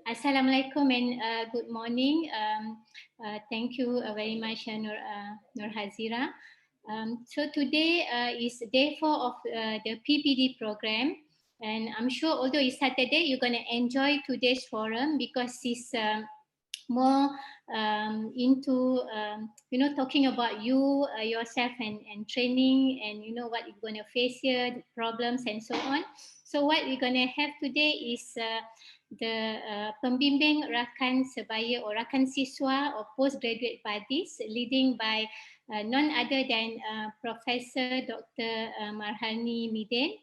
Assalamualaikum and good morning. Thank you very much, Nur Hazira. So today is day 4 of the PPD program, and I'm sure although it's Saturday, you're going to enjoy today's forum because it's more into talking about you yourself and training, and what you're going to face here, the problems and so on. So what we're going to have today is the pembimbing rakan sebaya or rakan siswa or postgraduate buddies, leading by none other than Professor Dr. Marhani Midin,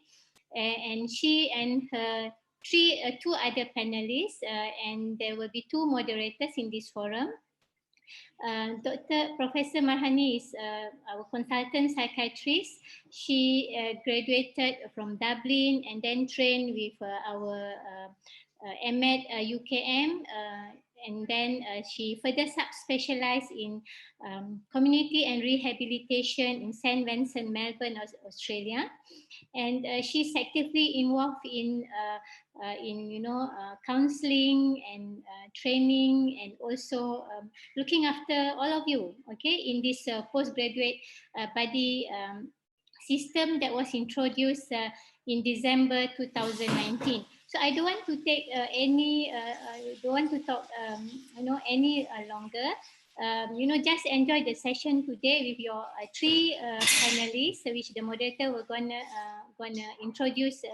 and she and her two other panelists, and there will be two moderators in this forum. Professor Marhani is our consultant psychiatrist. She graduated from Dublin and then trained with our MEd UKM, and then she further subspecialized in community and rehabilitation in St. Vincent, Melbourne, Australia. And she's actively involved in counseling and training, and also looking after all of you, okay, in this postgraduate buddy system that was introduced in December 2019. So I don't want to take don't want to talk any longer. Just enjoy the session today with your three panelists, which the moderator will gonna introduce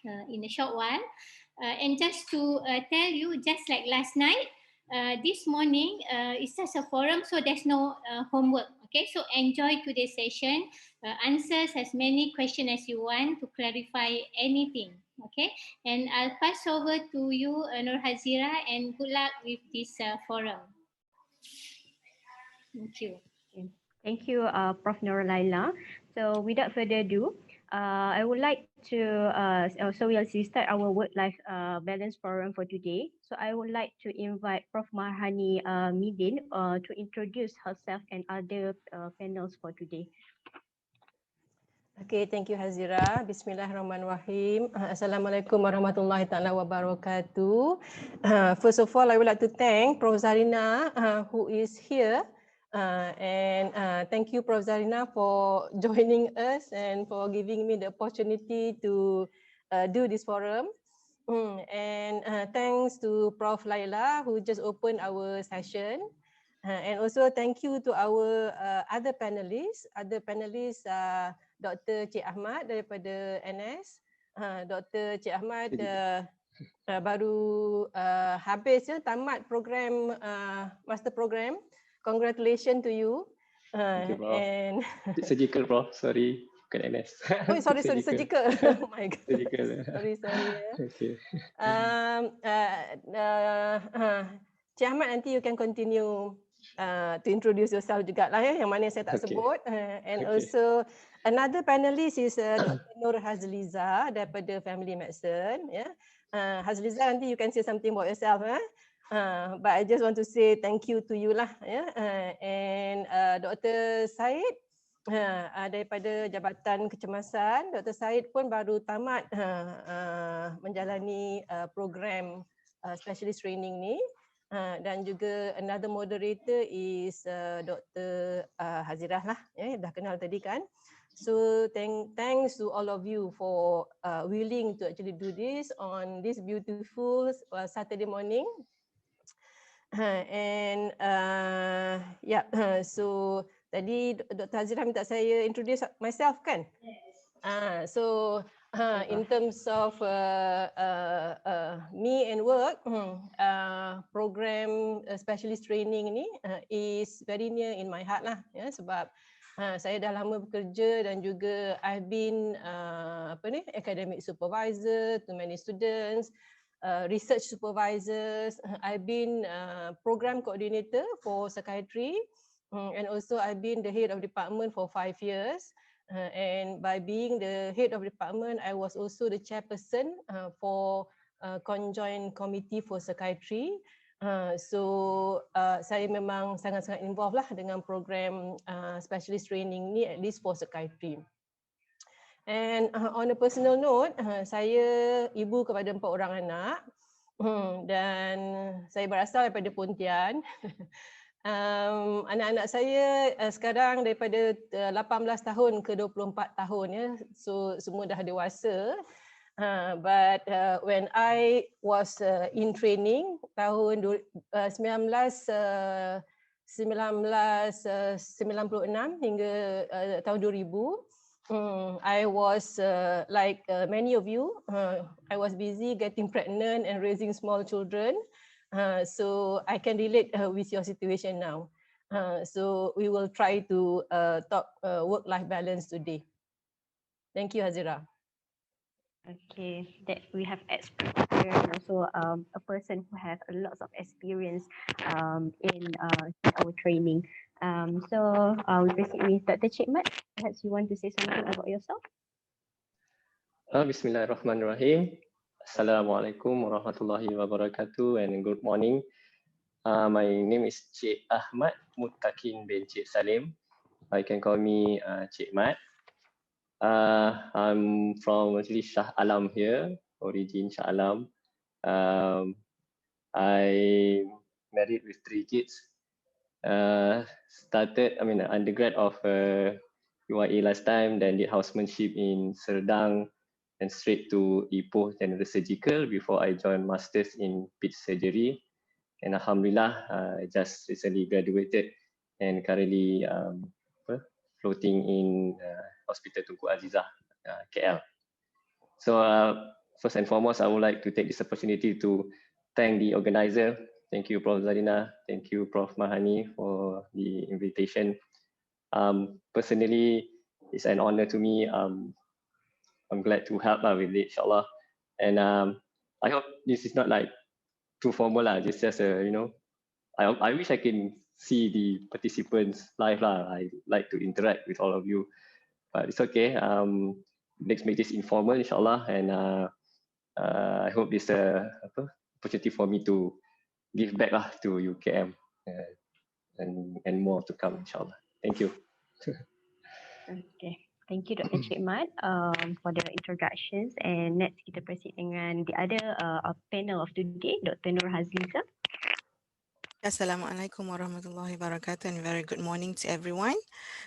in a short while. And just to tell you, just like last night, this morning it's just a forum, so there's no homework. Okay, so enjoy today's session. Answers as many questions as you want to clarify anything. Okay, and I'll pass over to you, Nur Hazira, and good luck with this forum. Thank you. Thank you, Prof. Nur Laila. So without further ado, I would like to, so we'll start our work-life balance forum for today. So I would like to invite Prof. Marhani Midin to introduce herself and other panels for today. Okay, thank you Hazira. Bismillahirrahmanirrahim. Assalamualaikum warahmatullahi taala wabarakatuh. First of all, I would like to thank Prof. Zarina who is here. And thank you, Prof. Zarina, for joining us and for giving me the opportunity to do this forum. And thanks to Prof. Laila who just opened our session. And also thank you to our other panelists. Dr. Cik Ahmad daripada NS. Dr. Cik Ahmad baru habis tamat program master program. Congratulations to you. Thank you, Prof. And surgical, Prof. Sorry, bukan NS. Oh, sorry, surgical. Oh my God. Surgical. Sorry. Okay. Cik Ahmad, nanti you can continue to introduce yourself juga lah yang mana saya tak sebut. And also another panelist is Dr. Nur Hazliza daripada Family Medicine. Hazliza, nanti you can say something about yourself. But I just want to say thank you to you lah. And Dr. Said daripada Jabatan Kecemasan. Dr. Said pun baru tamat menjalani program specialist training ni. Dan juga another moderator is Dr. Hazirah lah, dah kenal tadi kan. So thanks to all of you for willing to actually do this on this beautiful Saturday morning. And so tadi Dr. Hazirah minta saya introduce myself kan? Yes. In terms of me and work, program specialist training ni is very near in my heart lah, sebab saya dah lama bekerja dan juga I've been academic supervisor to many students, research supervisors. I've been program coordinator for psychiatry, and also I've been the head of department for 5 years. And by being the head of department, I was also the chairperson for conjoint committee for psychiatry. So saya memang sangat-sangat involved lah dengan program specialist training ni, at least for psychiatry. And on a personal note, saya ibu kepada 4 orang anak. Dan saya berasal daripada Pontian. Anak-anak saya sekarang daripada 18 tahun ke 24 tahun ya. So semua dah dewasa. But when I was in training tahun 1996 hingga tahun 2000, I was like many of you, I was busy getting pregnant and raising small children. So I can relate with your situation now. So we will try to talk work-life balance today. Thank you, Hazira. Okay, that we have experience and also a person who has a lot of experience in our training. We proceed with Dr. Chikmat. Perhaps you want to say something about yourself? Bismillahirrahmanirrahim. Assalamualaikum warahmatullahi wabarakatuh and good morning. My name is Cik Ahmad Muttaqin bin Cik Salim. You can call me Cik Mat. I'm from actually Shah Alam here, origin Shah Alam. I married with 3 kids. Started, undergrad of UIA last time, then did housemanship in Serdang, and straight to Ipoh General Surgical before I joined masters in peds surgery. And Alhamdulillah, I just recently graduated and currently floating in Hospital Tunku Azizah, KL. So first and foremost, I would like to take this opportunity to thank the organizer. Thank you, Prof. Zarina. Thank you, Prof. Mahani, for the invitation. Personally, it's an honor to me. I'm glad to help with it, inshallah. And I hope this is not like too formal. It's just I wish I can see the participants live. I like to interact with all of you, but it's okay. Let's make this informal, inshallah. And I hope this opportunity for me to give back to UKM and more to come, inshallah. Thank you. Okay. Thank you, Dr. Chikmat, for the introductions. And next kita proceed dengan the other panel of today, Dr. Nur Hazliza. Assalamualaikum warahmatullahi wabarakatuh and very good morning to everyone.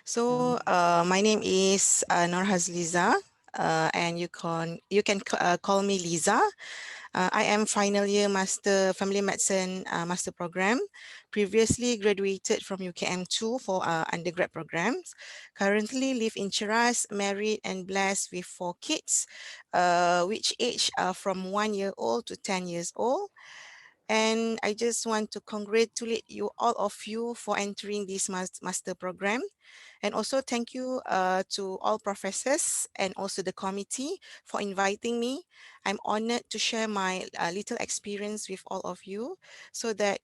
So my name is Nur Hazliza and you can call me Liza. I am final year master family medicine master program. Previously graduated from UKM2 for undergrad programs. Currently live in Cheras, married and blessed with 4 kids, which age from 1 year old to 10 years old. And I just want to congratulate you, all of you, for entering this master program. And also thank you to all professors and also the committee for inviting me. I'm honored to share my little experience with all of you so that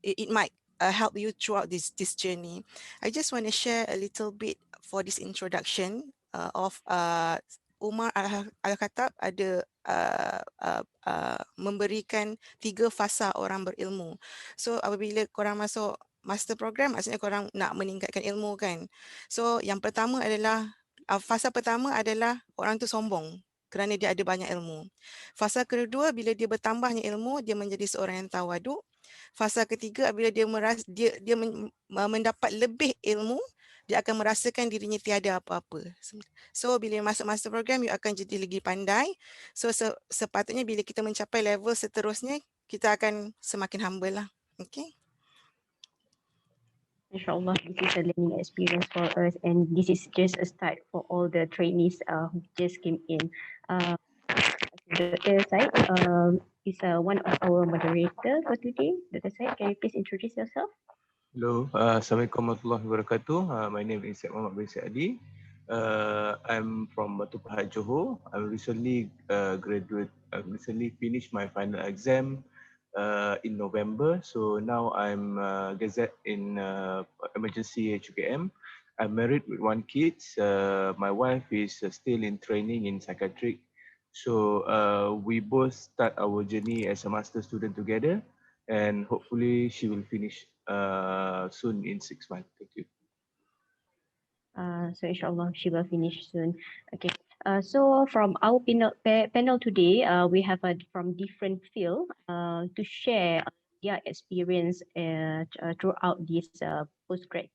it might help you throughout this journey. I just want to share a little bit for this introduction of Umar Al-Khattab ada memberikan 3 fasa orang berilmu. So apabila korang masuk master program, maksudnya korang nak meningkatkan ilmu kan. So yang pertama adalah, fasa pertama adalah orang tu sombong kerana dia ada banyak ilmu. Fasa kedua, bila dia bertambahnya ilmu, dia menjadi seorang yang tawaduk. Fasa ketiga, bila dia mendapat lebih ilmu, dia akan merasakan dirinya tiada apa-apa. So bila masuk master program, you akan jadi lagi pandai. So sepatutnya bila kita mencapai level seterusnya, kita akan semakin humble lah. Okay. InsyaAllah, this is a learning experience for us and this is just a start for all the trainees who just came in. Dr. Said is one of our moderators for today. Dr. Said, can you please introduce yourself? Hello, Assalamualaikum warahmatullahi wabarakatuh. My name is Muhammad bin Saadi. I'm from Batu Pahat, Johor. I recently recently finished my final exam in November. So now I'm gazette in emergency HUKM. I'm married with 1 kid. My wife is still in training in psychiatric. So we both start our journey as a master student together, and hopefully she will finish soon in 6 months. Thank you. So inshallah she will finish soon. Okay. So from our panel today, we have from different field to share their experience throughout this postgrad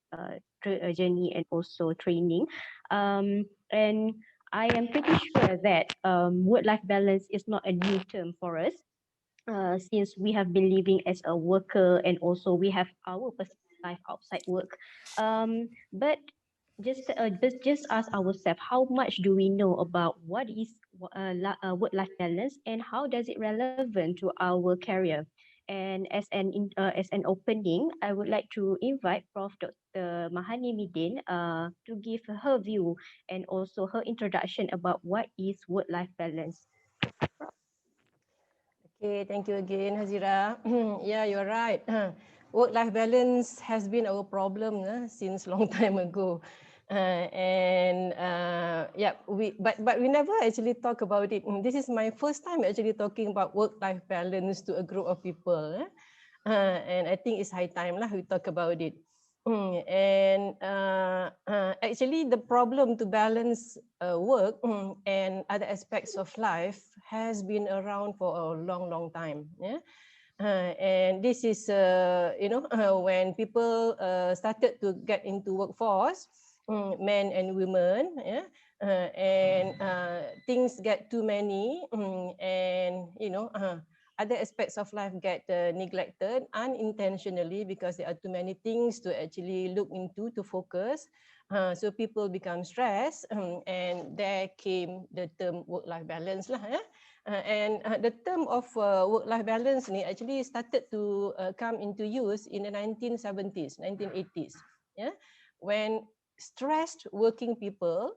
journey and also training. And I am pretty sure that work-life balance is not a new term for us, since we have been living as a worker and also we have our personal life outside work. But just ask ourselves, how much do we know about what is work-life balance and how does it relevant to our career? And as an opening, I would like to invite Prof. Dr. Mahani Midin to give her view and also her introduction about what is work-life balance. Okay, thank you again, Hazira. Yeah, you're right. Work-life balance has been our problem since long time ago. Yeah, but we never actually talk about it. This is my first time actually talking about work-life balance to a group of people. And I think it's high time lah we talk about it. Actually, the problem to balance work and other aspects of life has been around for a long time. Yeah. And this is, when people started to get into workforce, men and women, yeah, things get too many, and other aspects of life get neglected unintentionally because there are too many things to actually look into, to focus. So people become stressed, and there came the term work-life balance lah. The term of work-life balance ni actually started to come into use in the 1970s, 1980s. Yeah, when stressed working people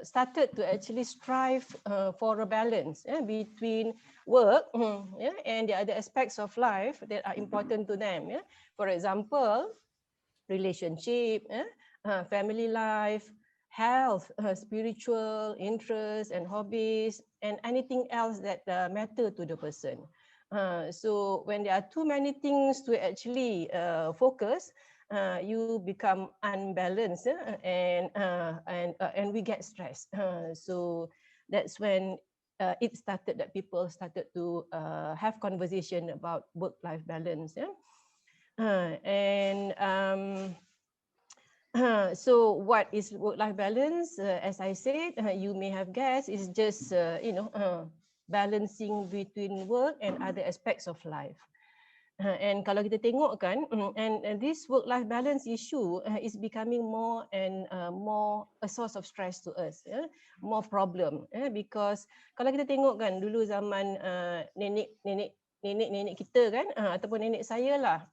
started to actually strive for a balance between work and the other aspects of life that are important to them. Yeah? For example, relationship, family life, health, spiritual interests and hobbies, and anything else that matter to the person. So when there are too many things to actually focus, you become unbalanced and we get stressed. So that's when it started that people started to have conversation about work-life balance. Yeah? So what is work-life balance? As I said, you may have guessed, is just balancing between work and other aspects of life. And kalau kita tengok kan, and this work-life balance issue is becoming more and more a source of stress to us, more problem, because kalau kita tengok kan dulu zaman nenek kita kan, ataupun nenek saya lah,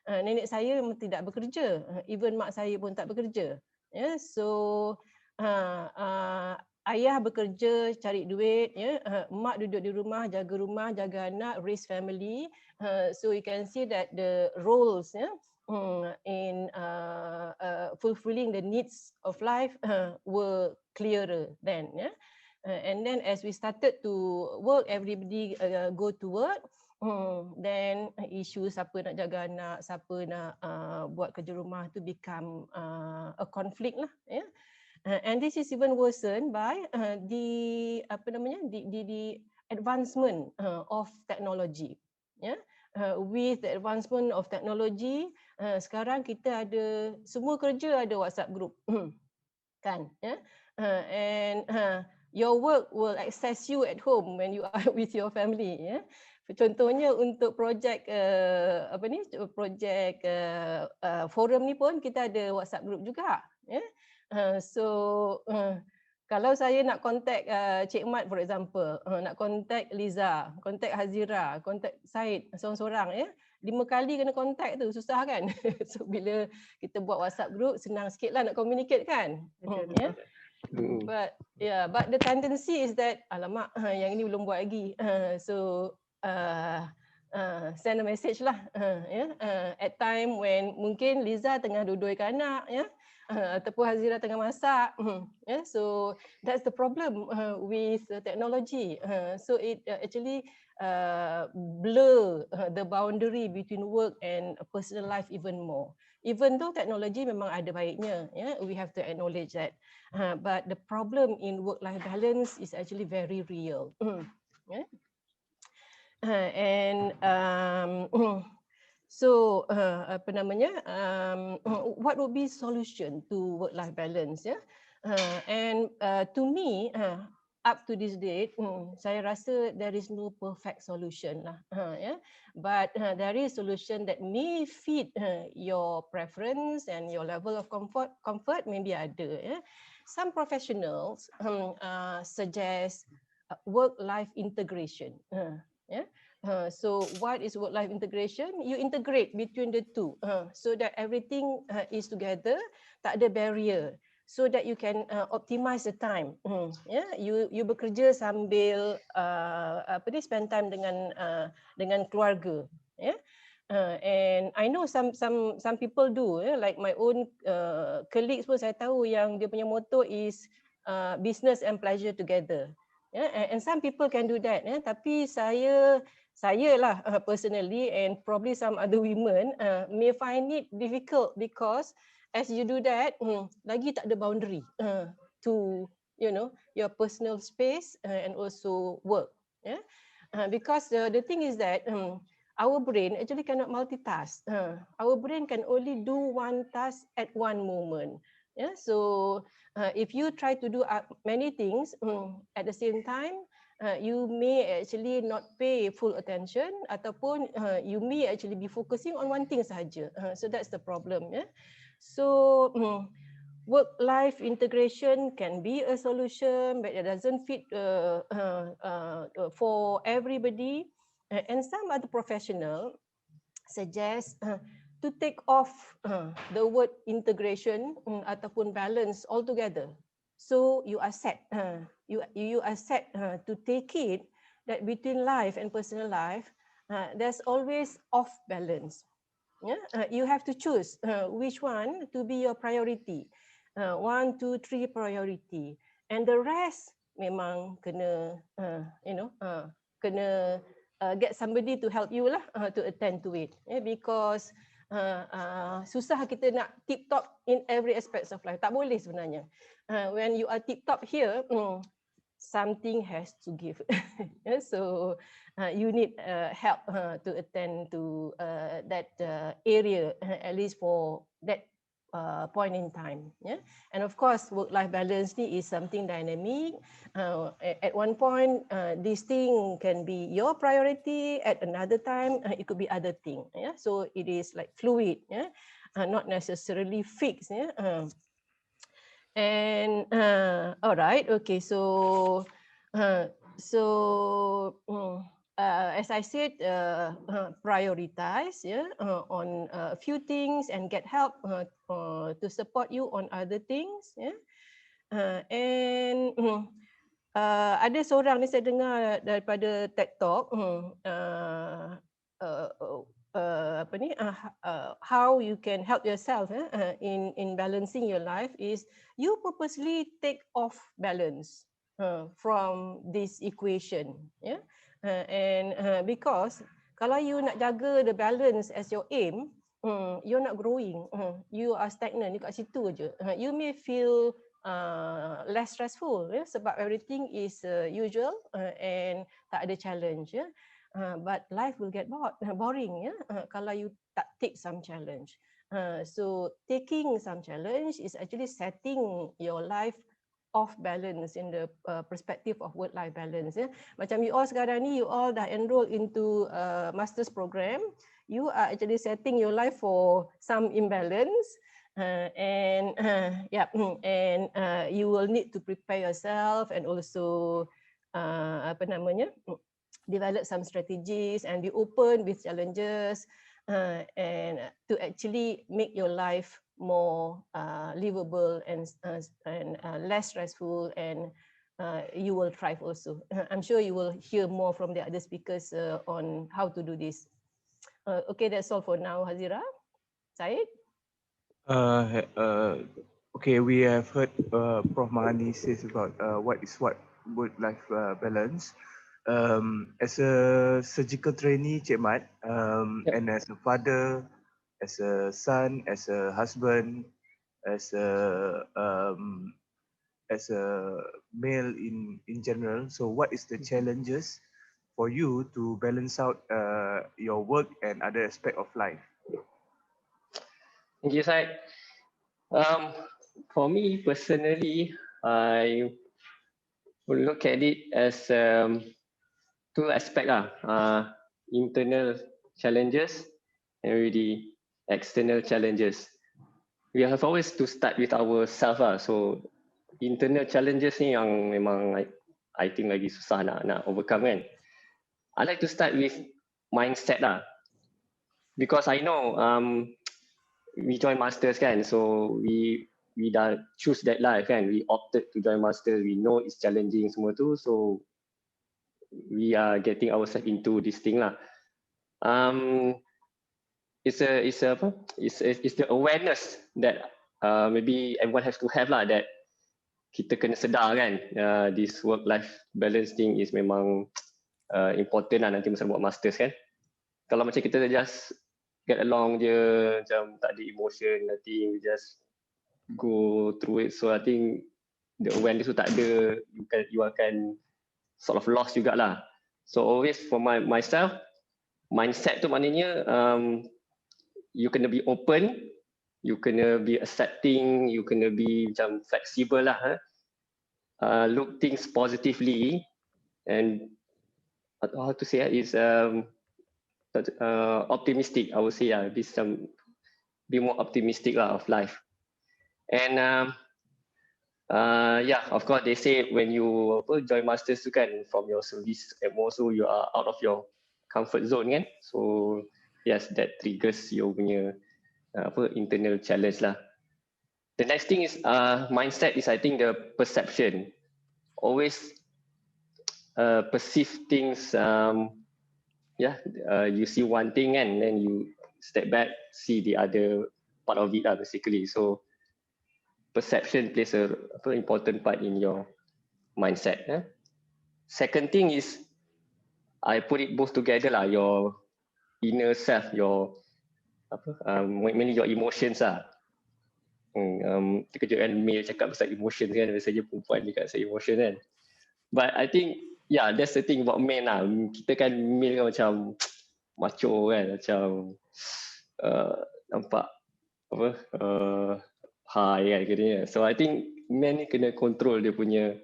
nenek saya memang tidak bekerja, even mak saya pun tak bekerja. So ayah bekerja cari duit, mak duduk di rumah, jaga anak, raise family. So you can see that the roles in fulfilling the needs of life were clearer then. And then as we started to work, everybody go to work. Then isu siapa nak jaga anak, siapa nak buat kerja rumah tu become a conflict lah. And this is even worsened by the advancement of technology. With the advancement of technology, sekarang kita ada semua kerja ada WhatsApp group, kan? And your work will access you at home when you are with your family. Contohnya untuk projek projek forum ni pun kita ada WhatsApp group juga. Kalau saya nak contact Cik Mat for example, nak contact Liza, contact Hazira, contact Said seorang-seorang 5 kali kena contact tu susah kan. So bila kita buat WhatsApp group senang sikit lah nak communicate kan. But the tendency is that alamak yang ini belum buat lagi. Send a message lah. At time when mungkin Liza tengah duduk anak, ataupun Hazira tengah masak. Yeah, so that's the problem with technology. So it actually blur the boundary between work and personal life even more. Even though technology memang ada baiknya, yeah, we have to acknowledge that. But the problem in work-life balance is actually very real. Yeah. And so apa namanya, what would be solution to work-life balance? Yeah, and to me, up to this date, saya rasa there is no perfect solution lah. Yeah, but there is solution that may fit your preference and your level of comfort. Maybe ada. Yeah, some professionals suggest work-life integration. Yeah. So what is work-life integration? You integrate between the two so that everything is together, tak ada barrier, so that you can optimize the time. Yeah, you bekerja sambil spend time dengan keluarga. Yeah. And I know some people do, like my own colleagues pun saya tahu yang dia punya motto is business and pleasure together. Yeah, and some people can do that. Yeah, tapi saya lah personally, and probably some other women may find it difficult because as you do that, lagi tak ada boundary to your personal space and also work. Yeah, because the thing is that our brain actually cannot multitask. Our brain can only do one task at one moment. Yeah, so if you try to do many things at the same time, you may actually not pay full attention, ataupun you may actually be focusing on one thing sahaja. So that's the problem. Yeah. So work-life integration can be a solution, but it doesn't fit for everybody. And some other professional suggest to take off the word integration ataupun balance altogether. So you are set. You are set to take it that between life and personal life, there's always off balance. Yeah, you have to choose which one to be your priority. 1, 2, 3 priority, and the rest memang kena kena get somebody to help you lah to attend to it. Yeah, because susah kita nak tip top in every aspects of life. Tak boleh sebenarnya. When you are tip top here, something has to give. Yeah, so you need help to attend to that area, at least for that point in time. Yeah, and of course work-life balance is something dynamic. At one point this thing can be your priority, at another time it could be other thing. Yeah, so it is like fluid. Yeah, not necessarily fixed. Yeah. And all right, okay, so as I said, prioritize on a few things and get help to support you on other things. Yeah, and ada seorang ni saya dengar daripada TED Talk, how you can help yourself in balancing your life is you purposely take off balance from this equation. Yeah, and because kalau you nak jaga the balance as your aim, you're not growing, you are stagnant, you kat situ aja. You may feel less stressful, sebab everything is usual and tak ada challenge. But life will get boring kalau you tak take some challenge. So taking some challenge is actually setting your life off balance in the perspective of work-life balance. Macam you all sekarang ni, you all dah enroll into master's program, you are actually setting your life for some imbalance. And you will need to prepare yourself and also develop some strategies and be open with challenges and to actually make your life more livable and less stressful, and you will thrive also. I'm sure you will hear more from the other speakers on how to do this. Okay, that's all for now, Hazira. Syed? Okay, we have heard Prof. Mahani says about what work-life balance. As a surgical trainee, Cik Mat, Yep. and as a father, as a son, as a husband, as a male in general. So, what is the challenges for you to balance out your work and other aspect of life? Thank you, Syed. For me personally, I would look at it as two aspects internal challenges and really external challenges. We have always to start with ourselves So internal challenges ni yang memang I think lagi susah nak overcome kan. I like to start with mindset because I know we join masters kan, so we dah choose that life kan, we opted to join masters, we know it's challenging semua tu, so we are getting ourselves into this thing um it's the awareness that maybe everyone has to have that kita kena sedar kan, this work life balance thing is memang important nanti masa buat masters kan. Kalau macam kita just get along je, macam tak ada emotion, nanti we just go through it. So I think the awareness tu tak ada, you akan sort of lost jugalah. So always for myself, mindset tu maknanya you kena be open, you kena be accepting, you kena be macam flexible look things positively, and how to say is optimistic. I would say be more optimistic of life. And of course they say when you join masters tu kan, from your service and also you are out of your comfort zone kan, so yes, that triggers your punya internal challenge lah. The next thing is mindset is I think the perception. Always perceive things you see one thing and then you step back, see the other part of it basically. So perception plays a important part in your mindset. Second thing is I put it both together your inner self, your mainly your emotions terkejut kan male cakap pasal emotion kan, biasanya perempuan cakap pasal emotion kan. But I think that's the thing about men kita kan male kan macam macho kan, macam nampak high kan katanya. So I think men ni kena control dia punya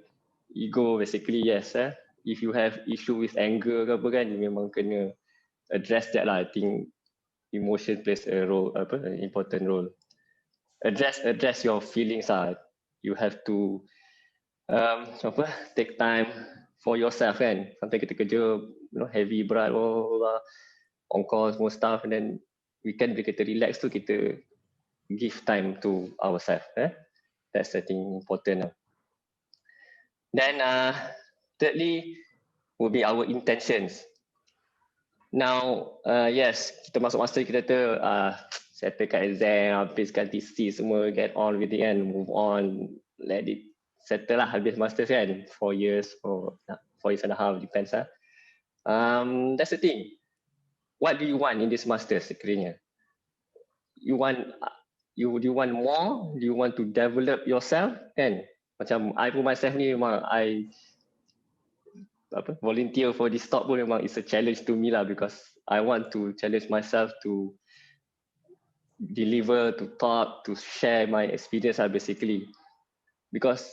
ego basically. Yes, if you have issue with anger ke apa kan, you memang kena address that I think emotion plays a role, an important role. Address your feelings You have to take time for yourself kan. Sometimes kita kerja heavy berat on call semua stuff, and then weekend bila kita relax tu kita give time to ourselves. That's I think important. Then thirdly will be our intentions. Now yes, kita masuk master kita tu settle kat exam, habiskan TC semua, get on with it and move on, let it settle lah, habis master kan, 4 years or 4 years and a half, depends that's the thing. What do you want in this master sekiranya? You want more? Do you want to develop yourself kan? Macam I pun myself ni memang I volunteer for this talk pun memang it's a challenge to me because I want to challenge myself to deliver, to talk, to share my experience basically. Because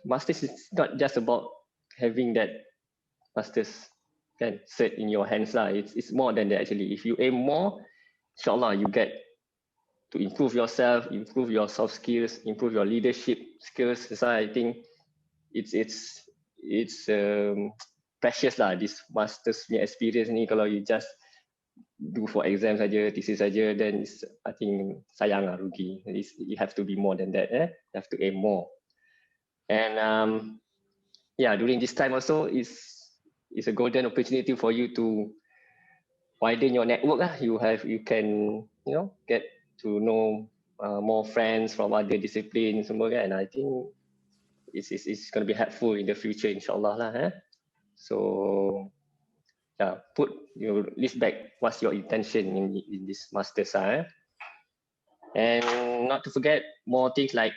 masters is not just about having that masters kan cert in your hands It's more than that actually. If you aim more, inshallah you get to improve yourself, improve your soft skills, improve your leadership skills. So I think it's precious this masters punya experience ni. Kalau you just do for exam saja, thesis saja, then I think sayang rugi. You have to be more than that. You have to aim more. And during this time also it's a golden opportunity for you to widen your network. You can get to know more friends from other disciplines semua kan. I think it's going to be helpful in the future insyaAllah lah. So yeah, put your list back what's your intention in this master's. And not to forget more things like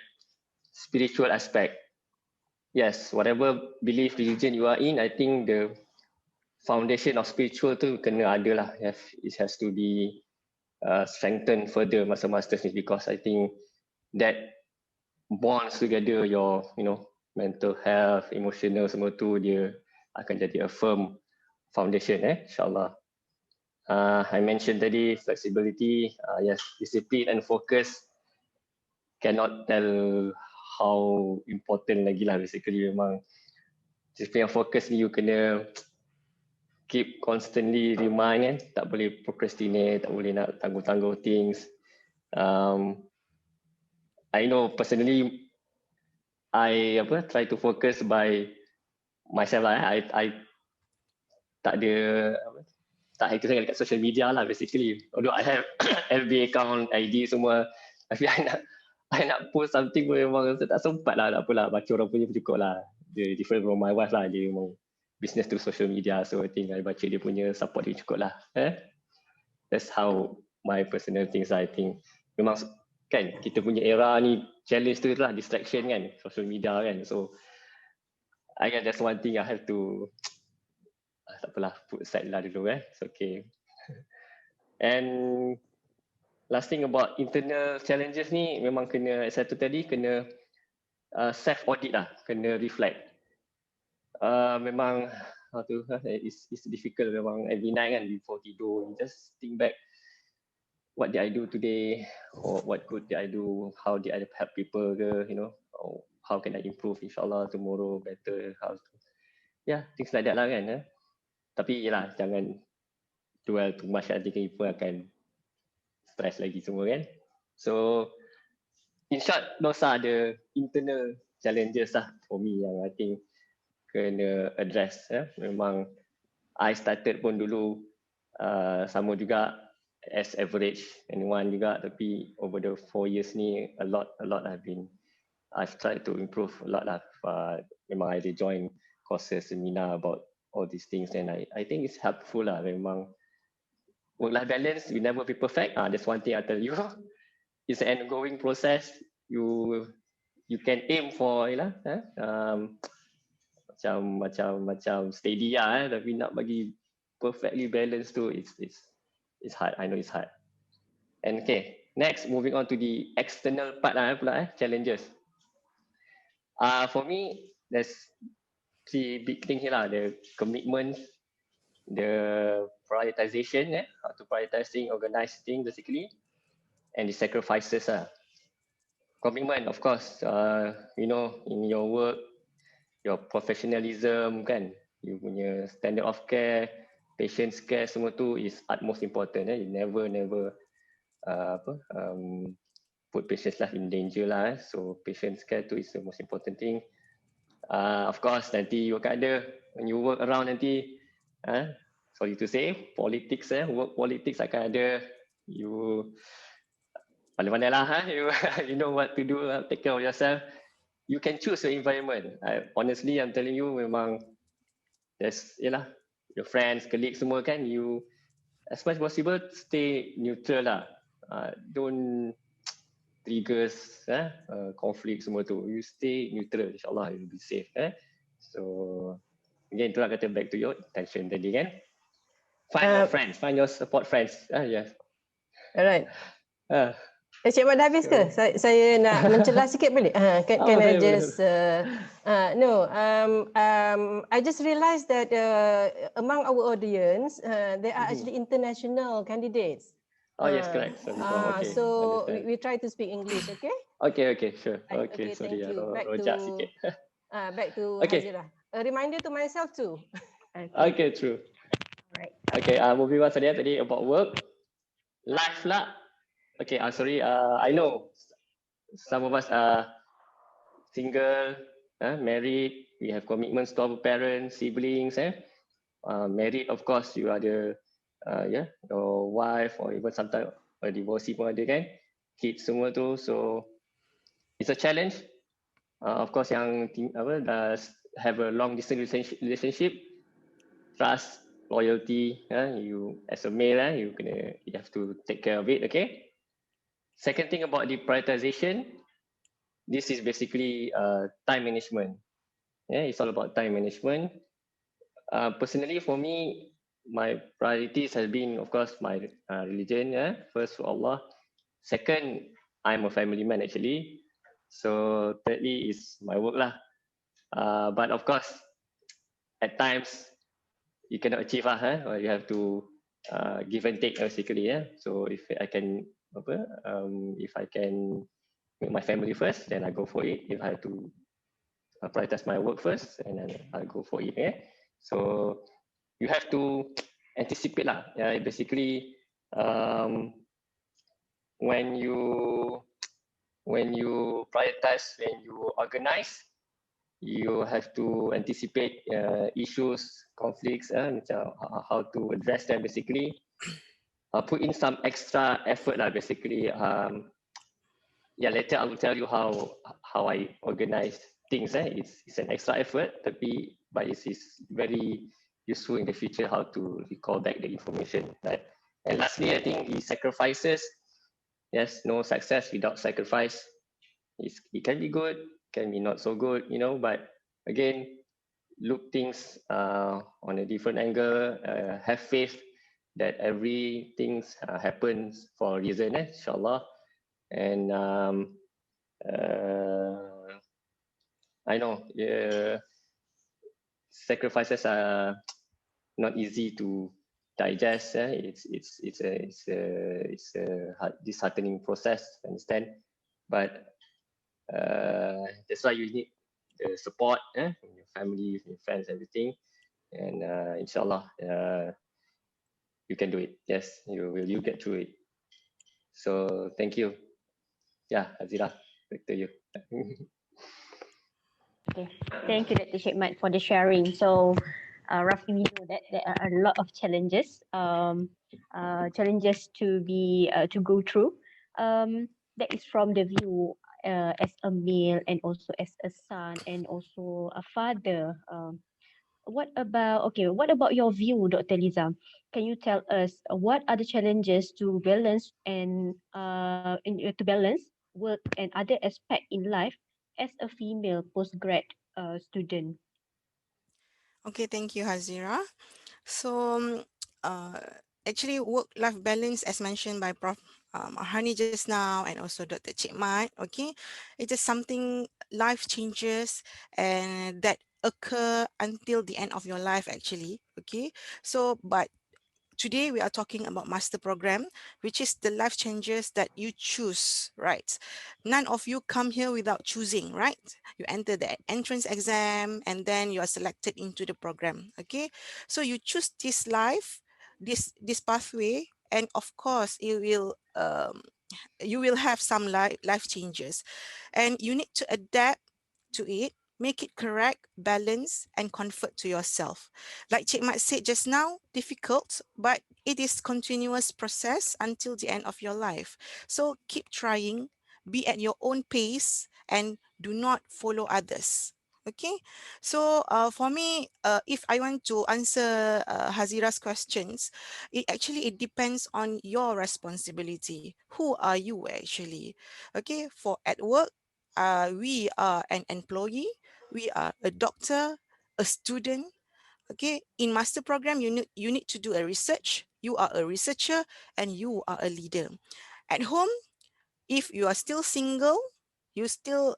spiritual aspect. Yes, whatever belief religion you are in, I think the foundation of spiritual tu kena ada lah. It has to be strengthened further masa masters ni, because I think that bonds together your mental health, emotional semua tu, dia akan jadi a firm foundation insyaAllah. I mentioned tadi flexibility, yes, discipline and focus cannot tell how important lagi lah. Basically memang discipline and focus ni you kena keep constantly remind kan, tak boleh procrastinate, tak boleh nak tangguh-tangguh things. I know personally I try to focus by myself lah. I tak ada tak aktif sangat dekat social media lah basically. Although I have FB account, ID semua, tapi I nak post something pun memang tak sempat lah. Tak apalah, baca orang punya cukup lah. Dia different from my wife lah. Dia memang business through social media, so I think I baca dia punya, support dia cukup lah. That's how my personal things lah. I think memang kan kita punya era ni challenge tu lah, distraction kan, social media kan. So I guess that's one thing I have to tak apalah, put aside lah dulu It's okay. And last thing about internal challenges ni, memang kena satu tadi, kena self audit lah, kena reflect. Memang it's difficult memang every night kan, before tidur, you just think back, what did I do today, or what good did I do, how did I help people ke, or how can I improve insyaAllah tomorrow better, things like that lah kan. Tapi yelah, jangan dwell too much, nanti people akan stress lagi semua kan. So in short, those are the internal challenges lah for me yang I think kena address. Memang I started pun dulu sama juga as average anyone juga, tapi over the 4 years ni a lot I've tried to improve a lot lah. Memang I join courses, seminar about all these things, and I think it's helpful lah. Memang work-life balance will never be perfect. That's one thing I tell you. It's an ongoing process. You can aim for macam steady lah, tapi nak bagi perfectly balanced tu, it's hard. I know it's hard. And okay, next moving on to the external part lah pula challenges. For me, there's 3 big things here lah. The commitment, the prioritization, how to prioritize things, organize things basically, and the sacrifices. Commitment, of course, in your work, your professionalism kan, you punya standard of care, patient's care, semua tu is utmost important. You never put patient's life in danger lah. So patient's care tu is the most important thing. Of course, nanti you akan ada, when you work around nanti, sorry to say, politics, work politics akan ada. You pandai-pandai lah, you know what to do, take care of yourself. You can choose your environment. Honestly, I'm telling you, memang there's, your friends, colleagues semua kan, you as much possible stay neutral lah. Don't triggers, conflict semua tu. You stay neutral, insyaAllah you'll be safe. So again, itulah kata back to your intention tadi kan. Find your friends, find your support friends. Yes. Alright. Cik Mat dah habis ke? Saya nak mencelah sikit boleh? Can I just I just realized that among our audience there are actually international candidates. Oh yes, correct. Okay, so we try to speak English, okay? Okay, sure. Okay, sorry, thank you. Rojak sikit. Back to Okay. Hazira. A reminder to myself too. Okay, true. Alright. Okay, moving on tadi about work, life lah. Okay, sorry. I know some of us are single, married. We have commitments to our parents, siblings. Married, of course, you are the your wife or even sometimes a divorcee pun ada kan. kids semua tu. So it's a challenge. Of course yang have a long distance relationship, trust, loyalty. You as a male, you have to take care of it. Okay. Second thing about the prioritization, this is basically time management. Yeah, it's all about time management. Personally, for me, my priorities has been, of course, my religion. First, for Allah. Second, I'm a family man actually. So thirdly is my work lah. But of course, at times you cannot achieve or you have to give and take basically. So if I can if I can make my family first, then I go for it. If I have to prioritize my work first, and then I go for it. So you have to anticipate lah. Yeah, basically, when you prioritize, when you organize, you have to anticipate issues, conflicts, how to address them. Basically, put in some extra effort lah. Basically, yeah, later I will tell you how I organize things. It's an extra effort, but it's very useful in the future how to recall back the information. Right? And lastly, I think the sacrifices. Yes, no success without sacrifice. It can be good, can be not so good, but again, look things on a different angle, have faith that everything happens for a reason, inshallah. And I know sacrifices are not easy to digest. It's a disheartening process, understand? But that's why you need the support from your family, from your friends, everything. And inshallah, you can do it. Yes, you get through it. So thank you. Yeah, Azira, back to you. Okay, thank you, Dr. Shekmat, for the sharing. So, roughly we know that there are a lot of challenges, challenges to go through. That is from the view as a male and also as a son and also a father. What about your view, Dr. Liza? Can you tell us what are the challenges to balance to balance work and other aspect in life as a female postgrad student? Okay, thank you, Hazira. So, uh, actually, work-life balance, as mentioned by Prof. Hani just now, and also Dr. Chikmat, okay, it is something life changes and that occur until the end of your life, actually, okay. So, but today we are talking about master program, which is the life changes that you choose, right? None of you come here without choosing, right? You enter the entrance exam and then you are selected into the program, okay? So you choose this life, this pathway, and of course you will have some life changes, and you need to adapt to it, make it correct, balance, and comfort to yourself. Like Cik Mat said just now, difficult, but it is continuous process until the end of your life. So keep trying, be at your own pace, and do not follow others. Okay, so for me, if I want to answer Hazira's questions, it depends on your responsibility. Who are you actually? Okay, for at work, we are an employee, we are a doctor, a student. Okay, in master program, you need to do a research. You are a researcher and you are a leader. At home, if you are still single, you still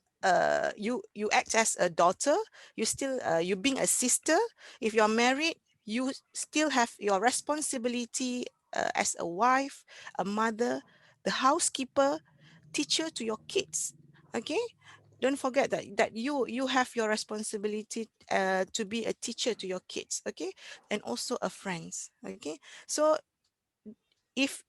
you act as a daughter, you still you being a sister. If you are married, you still have your responsibility as a wife, a mother, the housekeeper, teacher to your kids. Okay, don't forget that you have your responsibility to be a teacher to your kids. Okay, and also a friends. Okay, so if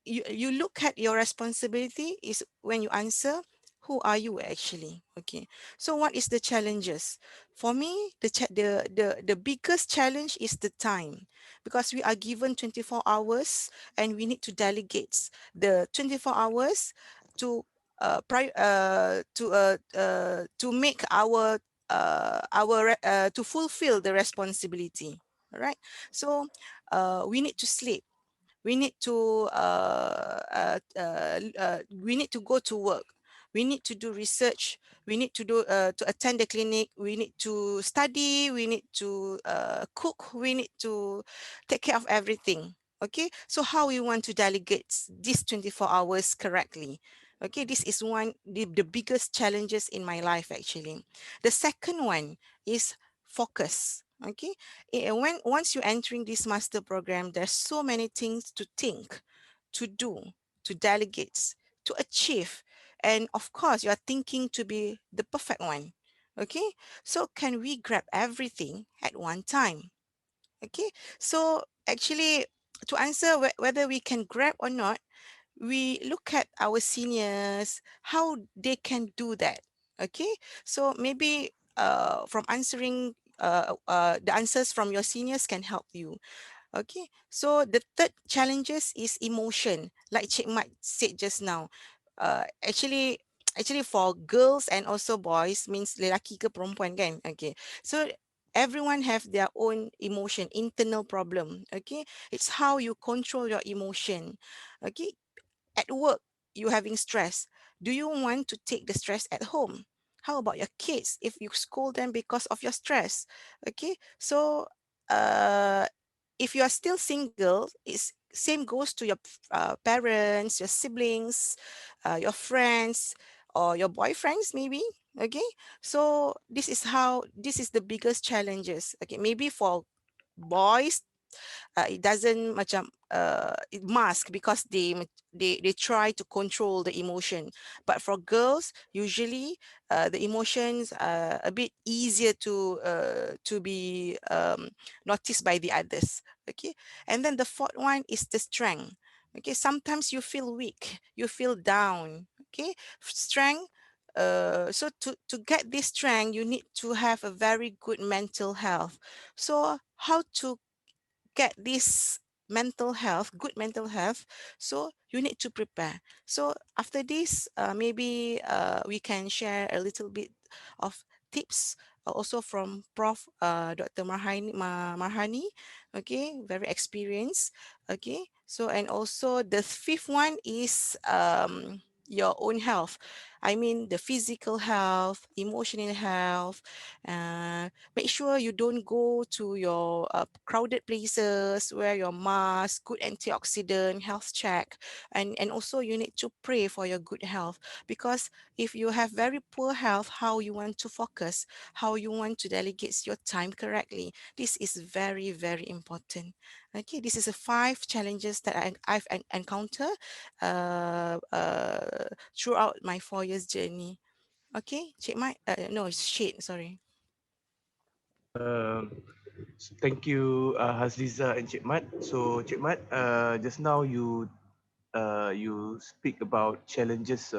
you look at your responsibility is when you answer, Who are you actually? Okay. So what is the challenges? For me, the biggest challenge is the time, because we are given 24 hours and we need to delegate the 24 hours to to make to fulfill the responsibility. All right. So we need to sleep, we need to we need to go to work, we need to do research, we need to attend the clinic, we need to study, we need to cook, we need to take care of everything. Okay, so how we want to delegate these 24 hours correctly? Okay, this is the biggest challenges in my life actually. The second one is focus. Okay, when once you're entering this master program, there's so many things to think, to do, to delegate, to achieve, and of course you are thinking to be the perfect one. Okay, so can we grab everything at one time? Okay, so actually, to answer whether we can grab or not, we look at our seniors, how they can do that. Okay, so maybe from answering the answers from your seniors can help you. Okay, so the third challenges is emotion, like Cik Mat said just now. Actually, actually for girls and also boys means lelaki ke perempuan kan? Okay, so everyone have their own emotion, internal problem. Okay, it's how you control your emotion. Okay, at work, you having stress. Do you want to take the stress at home? How about your kids if you scold them because of your stress? Okay, so uh, if you are still single, it's same goes to your parents, your siblings, your friends, or your boyfriends maybe. Okay, so this is the biggest challenges. Okay, maybe for boys it doesn't macam it mask because they try to control the emotion, but for girls usually the emotions are a bit easier to be noticed by the others. Okay, and then the fourth one is the strength. Okay, sometimes you feel weak, you feel down. Okay, strength, so to get this strength you need to have a very good mental health. So how to get this mental health, good mental health, so you need to prepare. So after this, maybe we can share a little bit of tips also from Prof. Dr. Marhani. Okay, very experienced. Okay, so and also the fifth one is your own health. I mean the physical health, emotional health. Make sure you don't go to your crowded places, wear your mask, good antioxidant, health check, and also you need to pray for your good health, because if you have very poor health, how you want to focus, how you want to delegate your time correctly, this is very, very important. Okay, this is the 5 challenges that I've encountered throughout my 4 years journey. Okay, Cik Mai, no, Shade, sorry. Um, Thank you, Hazliza and Cik Mat. So, Cik Mat, just now you speak about challenges.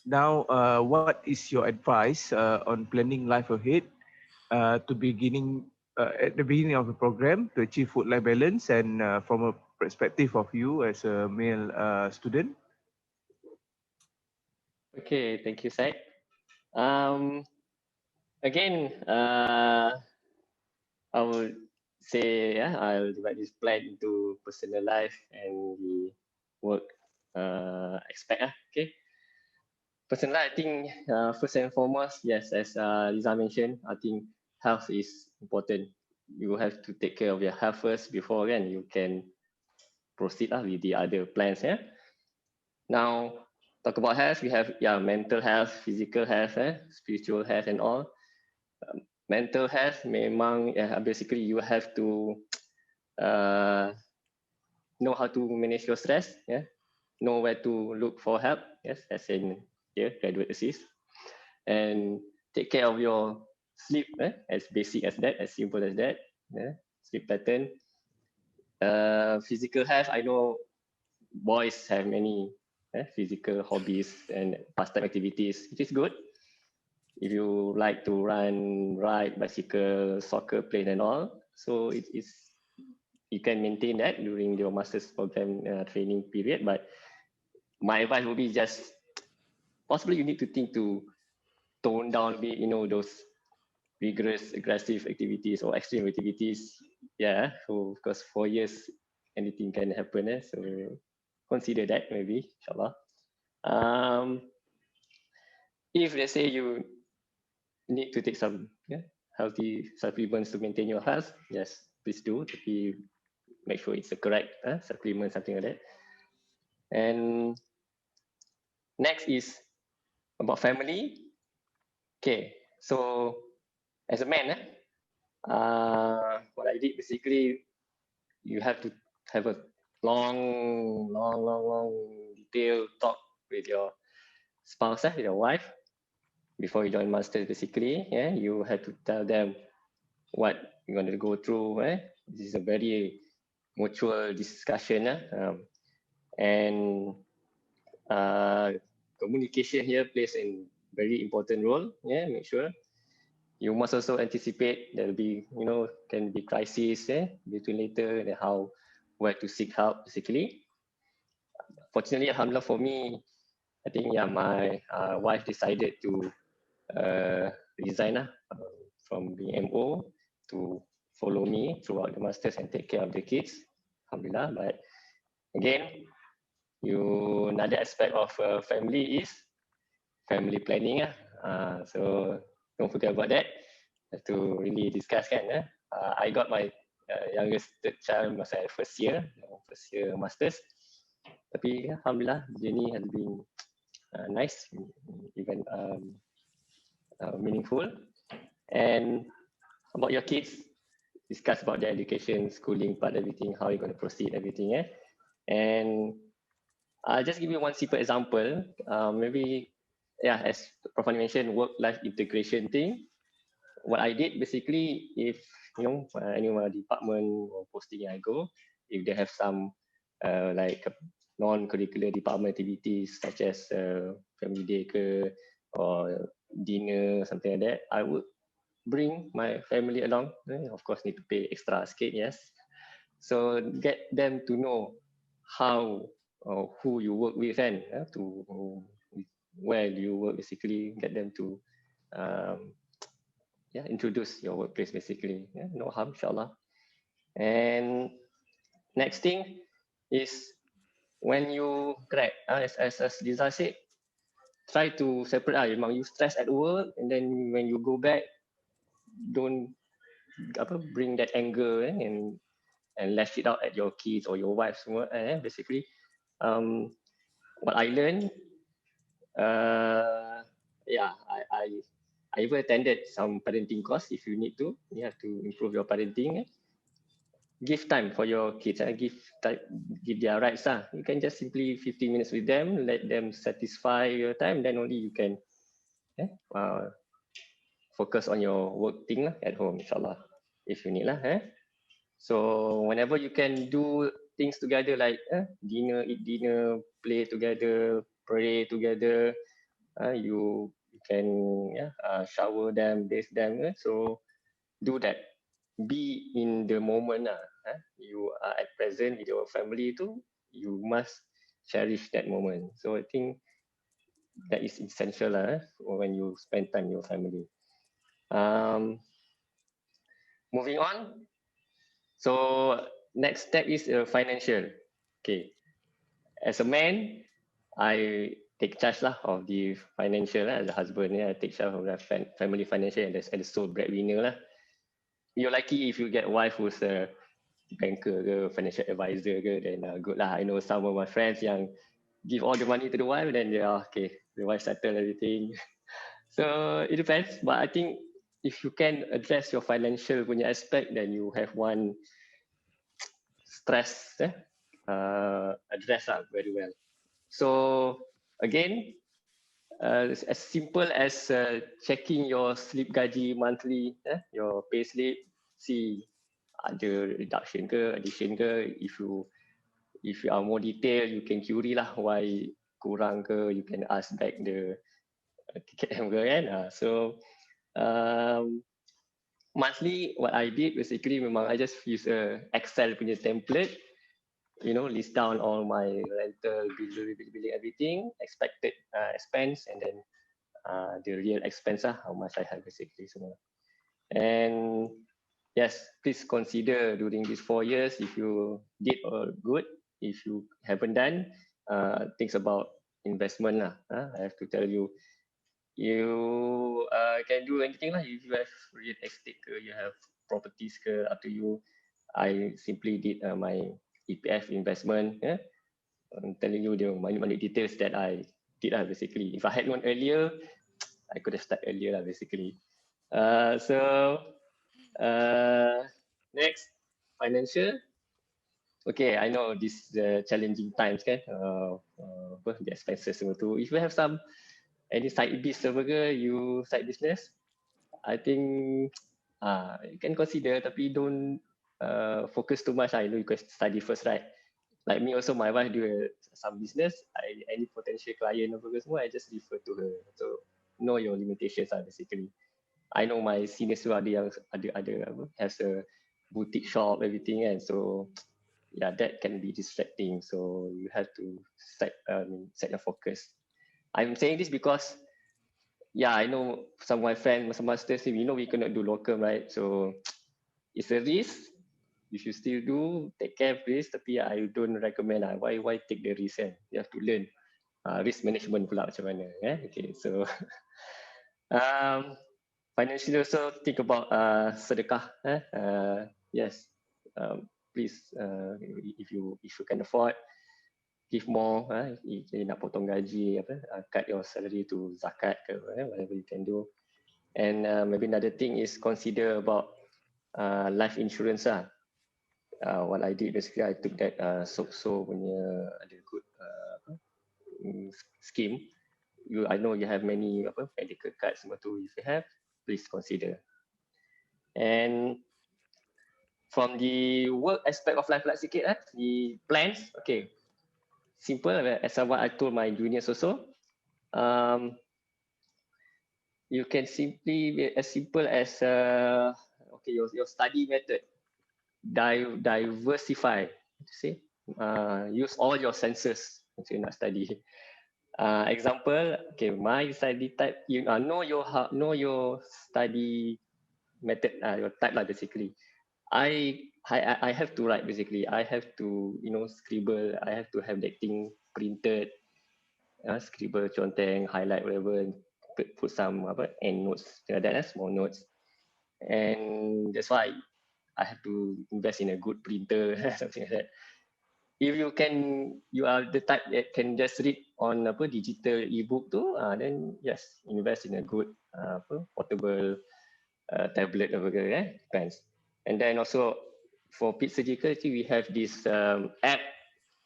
Now, what is your advice on planning life ahead to beginning at the beginning of the program to achieve work-life balance, and from a perspective of you as a male student? Okay, thank you, Syed. Um, Again, I would say, yeah, I'll divide this plan into personal life and the work aspect. Okay, personal life, I think first and foremost, yes, as Liza mentioned, I think health is important. You have to take care of your health first before then you can proceed with the other plans. Yeah. Now, talk about health, we have mental health, physical health, spiritual health, and all. Mental health, memang basically you have to uh, know how to manage your stress, know where to look for help, yes, as in here, graduate assist, and take care of your sleep, as basic as that, as simple as that, sleep pattern. Physical health, I know boys have many physical hobbies and pastime activities, which is good. If you like to run, ride, bicycle, soccer, play and all, so it's you can maintain that during your master's program training period. But my advice would be just possibly you need to think to tone down a bit, those rigorous, aggressive activities or extreme activities. Yeah, so because 4 years, anything can happen. So consider that maybe, inshallah. If let's say you need to take some healthy supplements to maintain your health, yes, please do. Tapi make sure it's the correct supplement, something like that. And next is about family. Okay, so as a man, what I did basically, you have to have a long detailed talk with your spouse, with your wife, before you join masters. Basically, you have to tell them what you're going to go through. This is a very mutual discussion, and communication here plays a very important role. Make sure. You must also anticipate there'll be, can be crisis between later, and where to seek help basically. Fortunately, alhamdulillah for me, I think my wife decided to resign from being MO to follow me throughout the masters and take care of the kids, alhamdulillah. But again, another aspect of family is family planning. So don't forget about that. Have to really discuss kan. I got my youngest child masa first year masters. Tapi alhamdulillah, journey has been nice, even meaningful. And about your kids, discuss about their education, schooling part, everything, how you're going to proceed, everything. And I'll just give you one simple example. Maybe, as Prof. mentioned, work-life integration thing. What I did basically, if any department or posting I go, if they have some like non-curricular department activities such as family day or dinner, something like that, I would bring my family along. Of course, need to pay extra skate, yes. So get them to know how or who you work with and to where do you work, basically get them to introduce your workplace basically. No harm, inshallah. And next thing is when you crack, as Liza said, try to separate. You stress at work, and then when you go back, don't bring that anger and lash it out at your kids or your wife. Basically, what I learned, I even attended some parenting course. If you need to, you have to improve your parenting. Give time for your kids. Give their rights. You can just simply 15 minutes with them, let them satisfy your time. Then only you can focus on your work thing at home, inshallah, if you need lah. So whenever you can do things together like dinner, eat dinner, play together, pray together, you can shower them, bathe them. So do that. Be in the moment. You are at present with your family too. You must cherish that moment. So I think that is essential when you spend time with your family. Moving on. So next step is financial. Okay. As a man, I take charge of the financial as a husband. I take charge of the family financial and as the sole breadwinner. You're lucky if you get a wife who's a banker ke, financial advisor ke, then good lah. I know some of my friends yang give all the money to the wife, then okay, the wife settle everything. So it depends, but I think if you can address your financial punya aspect, then you have one stress address very well. So again, as simple as checking your slip gaji monthly, your pay slip, see ada reduction ke, addition ke. If you are more detailed, you can query lah why kurang ke, you can ask back the KKM ke kan. So monthly what I did basically memang I just use a Excel punya template, you know, list down all my rental, billing, everything, expected expense, and then the real expense lah, how much I have basically semua. And yes, please consider during these 4 years if you did all good, if you haven't done, things about investment lah. I have to tell you, you can do anything lah. If you have real estate ke, you have properties ke, up to you. I simply did my EPF investment. I'm telling you the minute details that I did lah basically. If I had known earlier, I could have started earlier lah basically. Next, financial. Okay, I know this challenging times kan. The expenses semua tu. If you have some any side business ke, you side business, I think you can consider, tapi don't focus too much. I know you can study first, right? Like me also, my wife do some business. Any potential client apa ke semua, I just refer to her. So know your limitations basically. I know my seniors tu ada yang ada has a boutique shop everything kan. So yeah, that can be distracting. So you have to set your focus. I'm saying this because, yeah, I know some of my friends, some masters, we know we cannot do local, right? So it's a risk. You should still do, take care of this. Tapi I don't recommend. Why take the risk? You have to learn risk management pula macam mana. Okay, so financially also think about sedekah. Yes, please, if you can afford, give more. If you nak potong gaji, cut your salary to zakat ke, whatever you can do. And maybe another thing is consider about life insurance lah. What I did basically, I took that so punya ada good scheme. I know you have many medical cards semua tu. If you have, please consider. And from the work aspect of life pula sikit, the plans, okay. Simple, as what I told my juniors also. You can simply be as simple as okay, your study method. Diversify. Use all your senses if you nak study. Example, okay, my study type. You know your study method. Your type lah basically. I have to write basically. I have to scribble. I have to have that thing printed. Scribble, conteng, highlight whatever, and put some end notes, small notes. And that's why I have to invest in a good printer, something like that. If you are the type that can just read on digital ebook too, then yes, invest in a good portable tablet depends. And then also for Pit Surgical, we have this app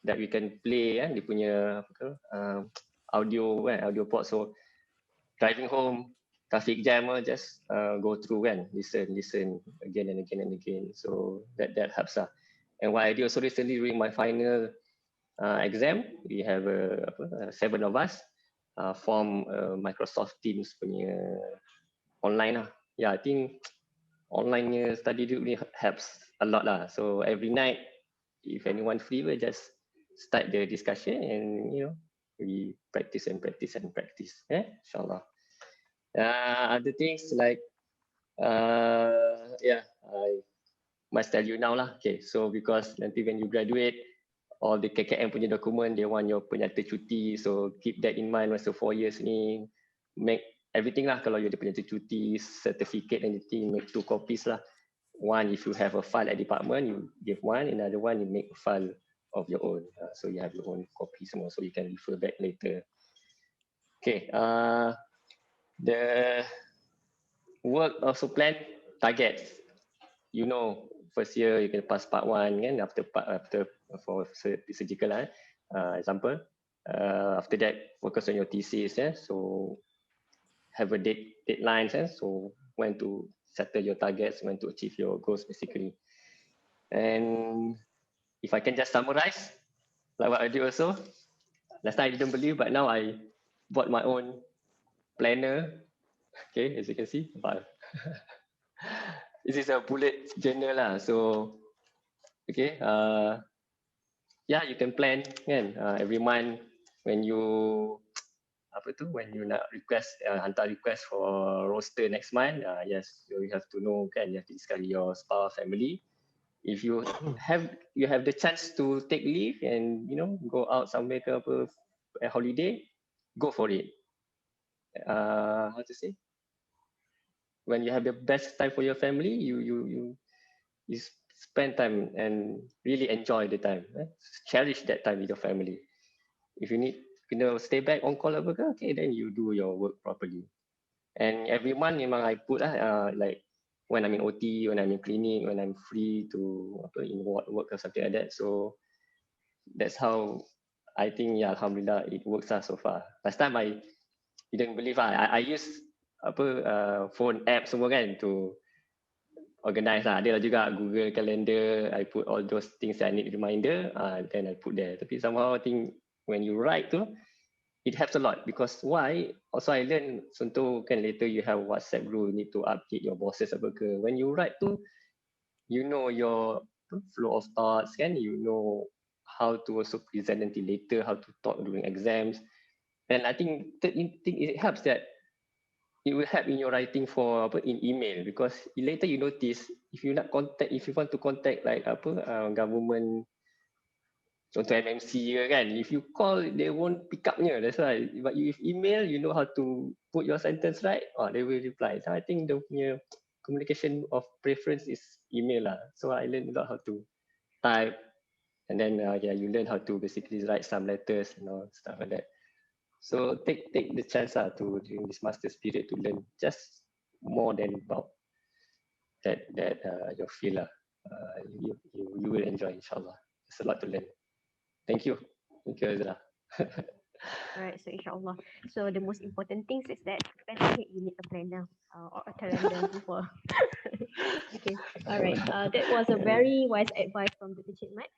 that we can play, dia punya audio port. So driving home, traffic jam, just go through listen again and again and again. So that helps lah. And what I did also recently during my final exam, we have 7 of us form Microsoft Teams punya online lah. Yeah, I think online study really helps a lot lah. So every night, if anyone free, we just start the discussion and we practice and practice and practice. Inshallah. Other things like I must tell you now lah. Okay, so because nanti when you graduate, all the KKM punya dokumen, they want your penyata cuti. So keep that in mind masa 4 years ni. Make everything lah. Kalau you ada penyata cuti, certificate, anything, make 2 copies lah. One, if you have a file at department, you give one. Another one, you make a file of your own. So you have your own copy semua, so you can refer back later. Okay, the work also plan targets. First year you can pass part 1, kan? After for surgical example. After that, focus on your thesis. So have a deadline. So when to settle your targets, when to achieve your goals basically. And if I can just summarize, like what I do also, Last time I didn't believe, but now I bought my own planner. Okay, as you can see, but this is a bullet journal lah. So okay, yeah, you can plan kan every month when you apa tu when you nak request hantar request for roster next month. Yes, you have to know kan, you have to discuss with your spouse, family. If you have the chance to take leave and go out somewhere ke apa holiday, go for it. How to say? When you have the best time for your family, you spend time and really enjoy the time. Cherish that time with your family. If you need stay back on call apa ke, okay, then you do your work properly. And every month memang I put like when I'm in OT, when I'm in clinic, when I'm free to in work or something like that. So that's how I think, yeah, alhamdulillah it works so far. Last time I didn't believe. I use phone app semua kan to organize lah. Ada lah juga Google Calendar. I put all those things that I need reminder. Then I put there. Tapi somehow I think when you write tu, it helps a lot because why? Also I learn contoh kan later you have WhatsApp group, you need to update your bosses apa ke. When you write tu, you know your flow of thoughts kan. You know how to also present nanti later, how to talk during exams. And I think third thing it helps that it will help in your writing for in email because later you notice if you want to contact like government contoh MMC ke kan, if you call they won't pick upnya, that's why. But if email, you know how to put your sentence right, they will reply. So I think the punya communication of preference is email lah. So I learned a lot how to type, and then you learn how to basically write some letters stuff like that. So take the chance to during this master's period to learn just more than about that your field lah. You will enjoy inshallah. There's a lot to learn. Thank you, Azra. Right, so inshallah. So the most important things is that definitely you need a planner or a calendar before. Okay, all right. That was a very wise advice from Dr. Chitmat.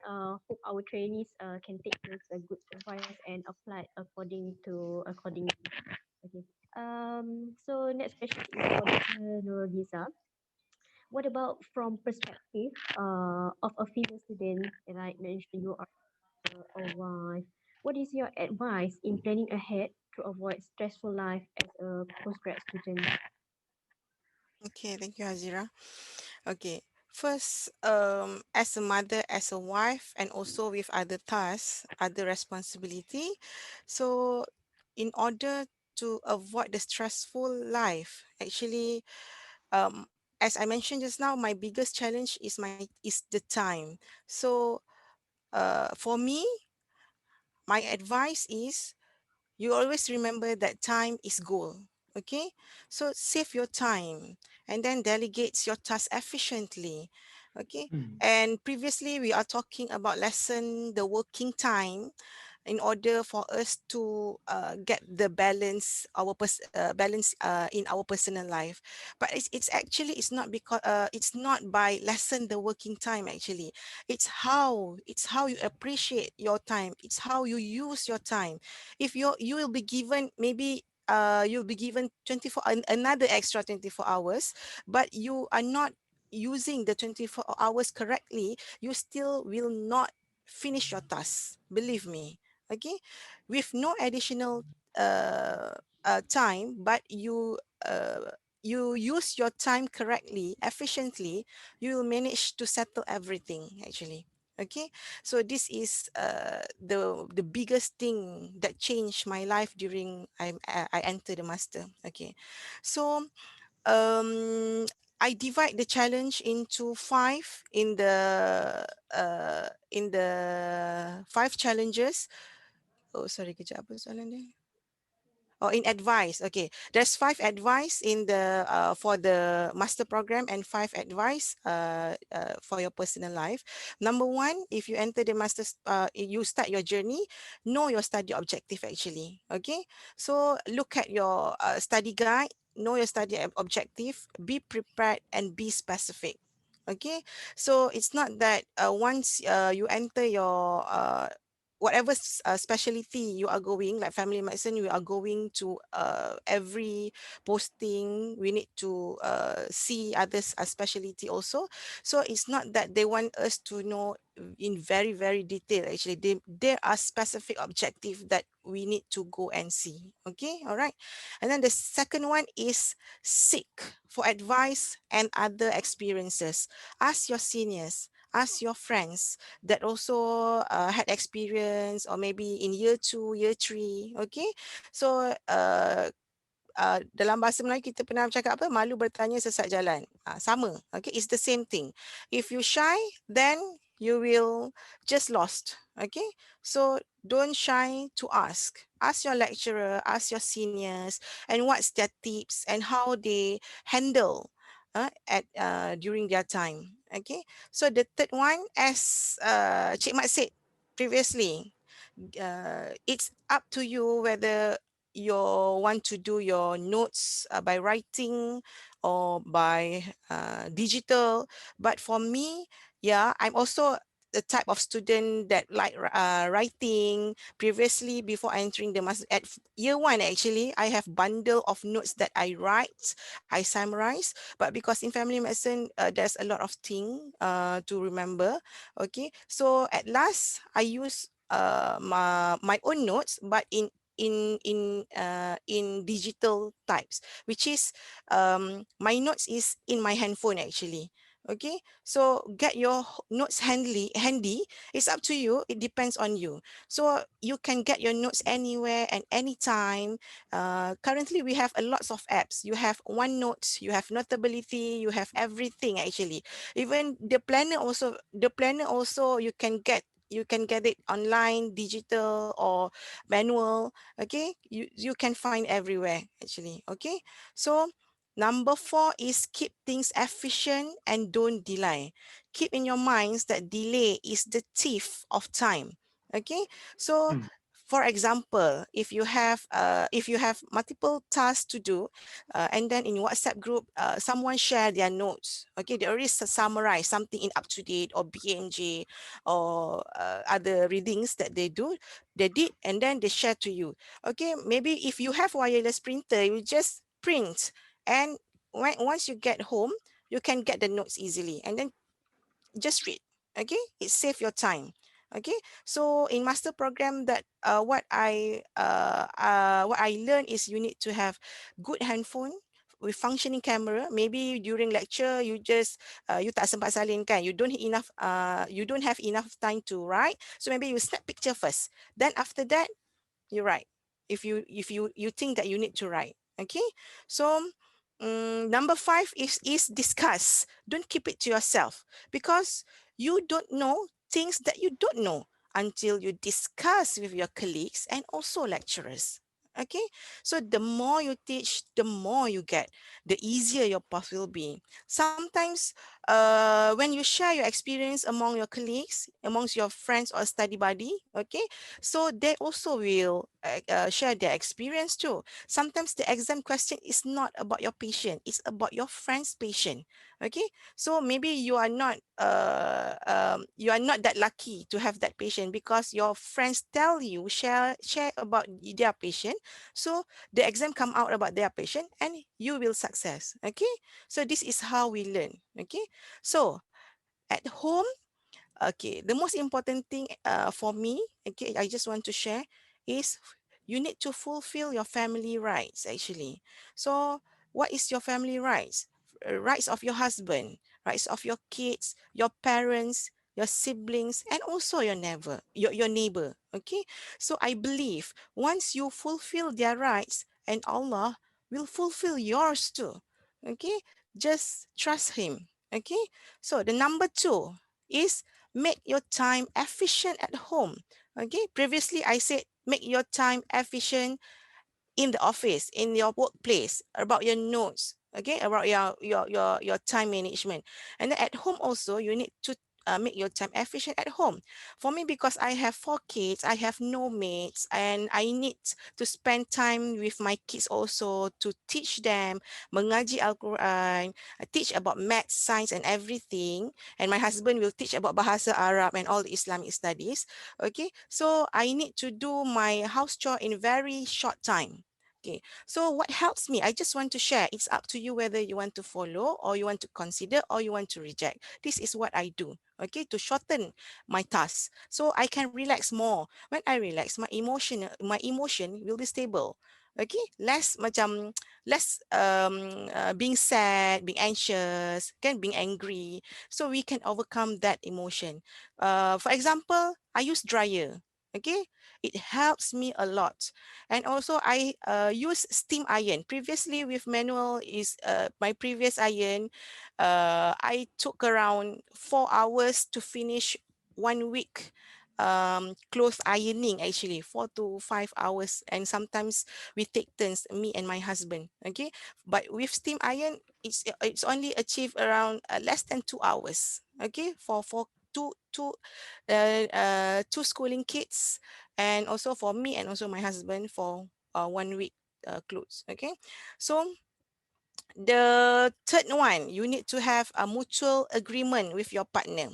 Hope our trainees can take this good advice and apply accordingly. Okay. So next question is for Dr. Nurhaliza. What about from perspective of a female student, like mentioned you are a wife? What is your advice in planning ahead to avoid stressful life as a postgrad student? Okay, thank you, Hazira. Okay, first, as a mother, as a wife, and also with other tasks, other responsibility. So, in order to avoid the stressful life, actually, as I mentioned just now, my biggest challenge is the time. So, for me, my advice is you always remember that time is gold. Okay, so save your time and then delegates your task efficiently. Okay, and previously we are talking about lessen the working time in order for us to get the balance in our personal life. But it's not because it's not by lessen the working time. Actually, it's how you appreciate your time, it's how you use your time. If you will be given maybe you'll be given another extra 24 hours, but you are not using the 24 hours correctly, you still will not finish your task, believe me. Okay, with no additional time, but you use your time correctly, efficiently, you will manage to settle everything actually. Okay, so this is the biggest thing that changed my life during I entered the master. Okay, so I divide the challenge into in the five challenges. Oh, sorry, kejap apa soalan dia? Oh, in advice. Okay, there's 5 advice in the for the master program and 5 advice for your personal life. Number 1, if you enter the master, you start your journey, know your study objective actually. Okay, so look at your study guide, know your study objective, be prepared and be specific. Okay, so it's not that once you enter your whatever specialty you are going, like family medicine, you are going to every posting, we need to see others specialty also. So it's not that they want us to know in very, very detail. Actually, there are specific objective that we need to go and see. Okay, all right. And then the second one is seek for advice and other experiences. Ask your seniors, ask your friends that also had experience, or maybe in year 2, year 3. Okay, so dalam bahasa Melayu kita pernah cakap apa, malu bertanya sesat jalan. Sama, okay, it's the same thing. If you shy, then you will just lost. Okay, so don't shy to ask your lecturer, ask your seniors, and what's their tips and how they handle at during their time. Okay, so the third one, as Cik Mat said previously, it's up to you whether you want to do your notes by writing or by digital. But for me, yeah, I'm also the type of student that like writing. Previously, before entering the master at year 1, actually I have bundle of notes that I write, I summarize. But because in family medicine there's a lot of thing to remember. Okay, so at last I use my own notes, but in digital types, which is my notes is in my handphone actually. Okay, so get your notes handy. It's up to you, it depends on you. So you can get your notes anywhere and anytime. Currently we have a lots of apps. You have OneNote, you have Notability, you have everything actually. Even the planner also you can get it online, digital or manual. Okay, you can find everywhere actually. Okay, so number 4 is keep things efficient and don't delay. Keep in your minds that delay is the thief of time. Okay, so for example, if you have multiple tasks to do, and then in WhatsApp group, someone share their notes. Okay, they already summarize something in up to date or BNJ or other readings that they did, and then they share to you. Okay, maybe if you have wireless printer, you just print, and once you get home, you can get the notes easily, and then just read. Okay, it save your time. Okay, so in master program, that what I learned is you need to have good handphone with functioning camera. Maybe during lecture you just you tak sempat salin kan, you don't have enough time to write, so maybe you snap picture first, then after that you write, if you think that you need to write. Okay, so number 5 is discuss. Don't keep it to yourself, because you don't know things that you don't know until you discuss with your colleagues and also lecturers. Okay, so the more you teach, the more you get, the easier your path will be. Sometimes when you share your experience among your colleagues, amongst your friends or study buddy, okay, so they also will share their experience too. Sometimes the exam question is not about your patient, it's about your friend's patient. Okay, so maybe you are not that lucky to have that patient, because your friends tell you, share about their patient, so the exam come out about their patient and you will success. Okay, so this is how we learn. Okay, so at home, okay, the most important thing for me, okay, I just want to share is you need to fulfill your family rights actually. So what is your family rights? Rights of your husband, rights of your kids, your parents, your siblings, and also your neighbor. Okay, so I believe once you fulfill their rights, and Allah will fulfill yours too. Okay, just trust Him. Okay, so the number 2 is make your time efficient at home. Okay, previously I said make your time efficient in the office, in your workplace, about your notes, okay, about your time management. And then at home also, you need to make your time efficient at home. For me, because I have 4 kids, I have no mates, and I need to spend time with my kids also to teach them mengaji Al-Quran, teach about math, science, and everything. And my husband will teach about Bahasa Arab and all the Islamic studies. Okay, so I need to do my house chore in very short time. Okay, so what helps me? I just want to share. It's up to you whether you want to follow or you want to consider or you want to reject. This is what I do. Okay, to shorten my task so I can relax more. When I relax, my emotion will be stable. Okay, less macam less being sad, being anxious, can being angry. So we can overcome that emotion. For example, I use dryer. Okay, it helps me a lot. And also I use steam iron. Previously with manual is my previous iron. I took around 4 hours to finish 1 week clothes ironing, actually 4 to 5 hours, and sometimes we take turns, me and my husband. Okay, but with steam iron it's only achieved around less than 2 hours. Okay, for two schooling kids, and also for me and also my husband for 1 week clothes. Okay, so the third one, you need to have a mutual agreement with your partner.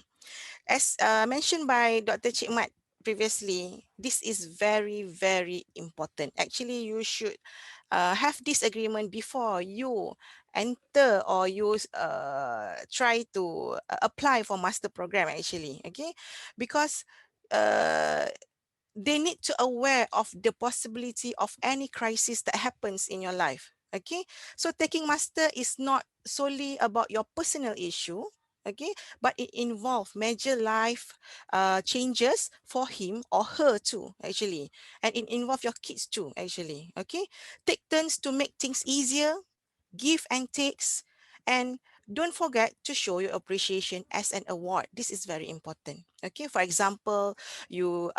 As mentioned by Dr. Chikmat previously, this is very, very important. Actually, you should have this agreement before you enter or you try to apply for master program, actually. Okay, because uh, they need to aware of the possibility of any crisis that happens in your life. Okay, so taking master is not solely about your personal issue. Okay, but it involves major life changes for him or her too, actually, and it involves your kids too, actually. Okay, take turns to make things easier, give and takes, and don't forget to show your appreciation as an award. This is very important. Okay, for example, you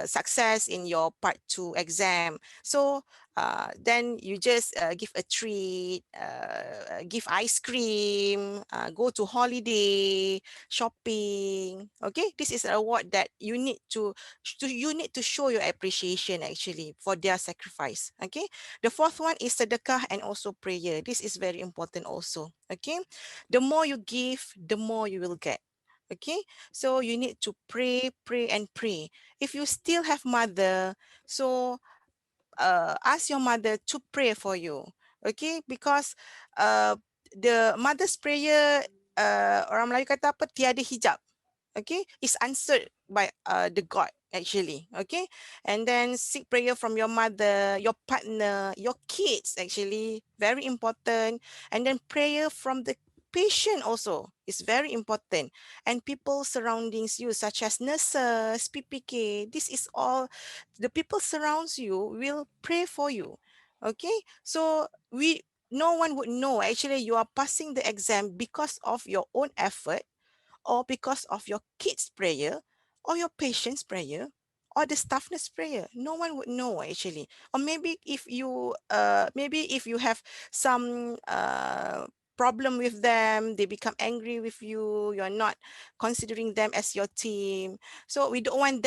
success in your part 2 exam, so then you just give a treat, give ice cream, go to holiday, shopping. Okay, this is an award that you need to show your appreciation, actually, for their sacrifice. Okay, the fourth one is sedekah and also prayer. This is very important also. Okay, the more you give, the more you will get. Okay, so you need to pray, pray, and pray. If you still have mother, so ask your mother to pray for you. Okay, because uh, the mother's prayer, orang Melayu kata apa, tiada hijab. Okay, is answered by the God, actually. Okay, and then seek prayer from your mother, your partner, your kids, actually very important. And then prayer from the patient also is very important, and people surroundings you, such as nurses, PPK. This is all, the people surrounds you will pray for you. Okay, so no one would know, actually, you are passing the exam because of your own effort, or because of your kids' prayer, or your patient's prayer, or the staff nurse prayer. No one would know, actually. Or maybe if you have some problem with them, they become angry with you, you're not considering them as your team. So we don't want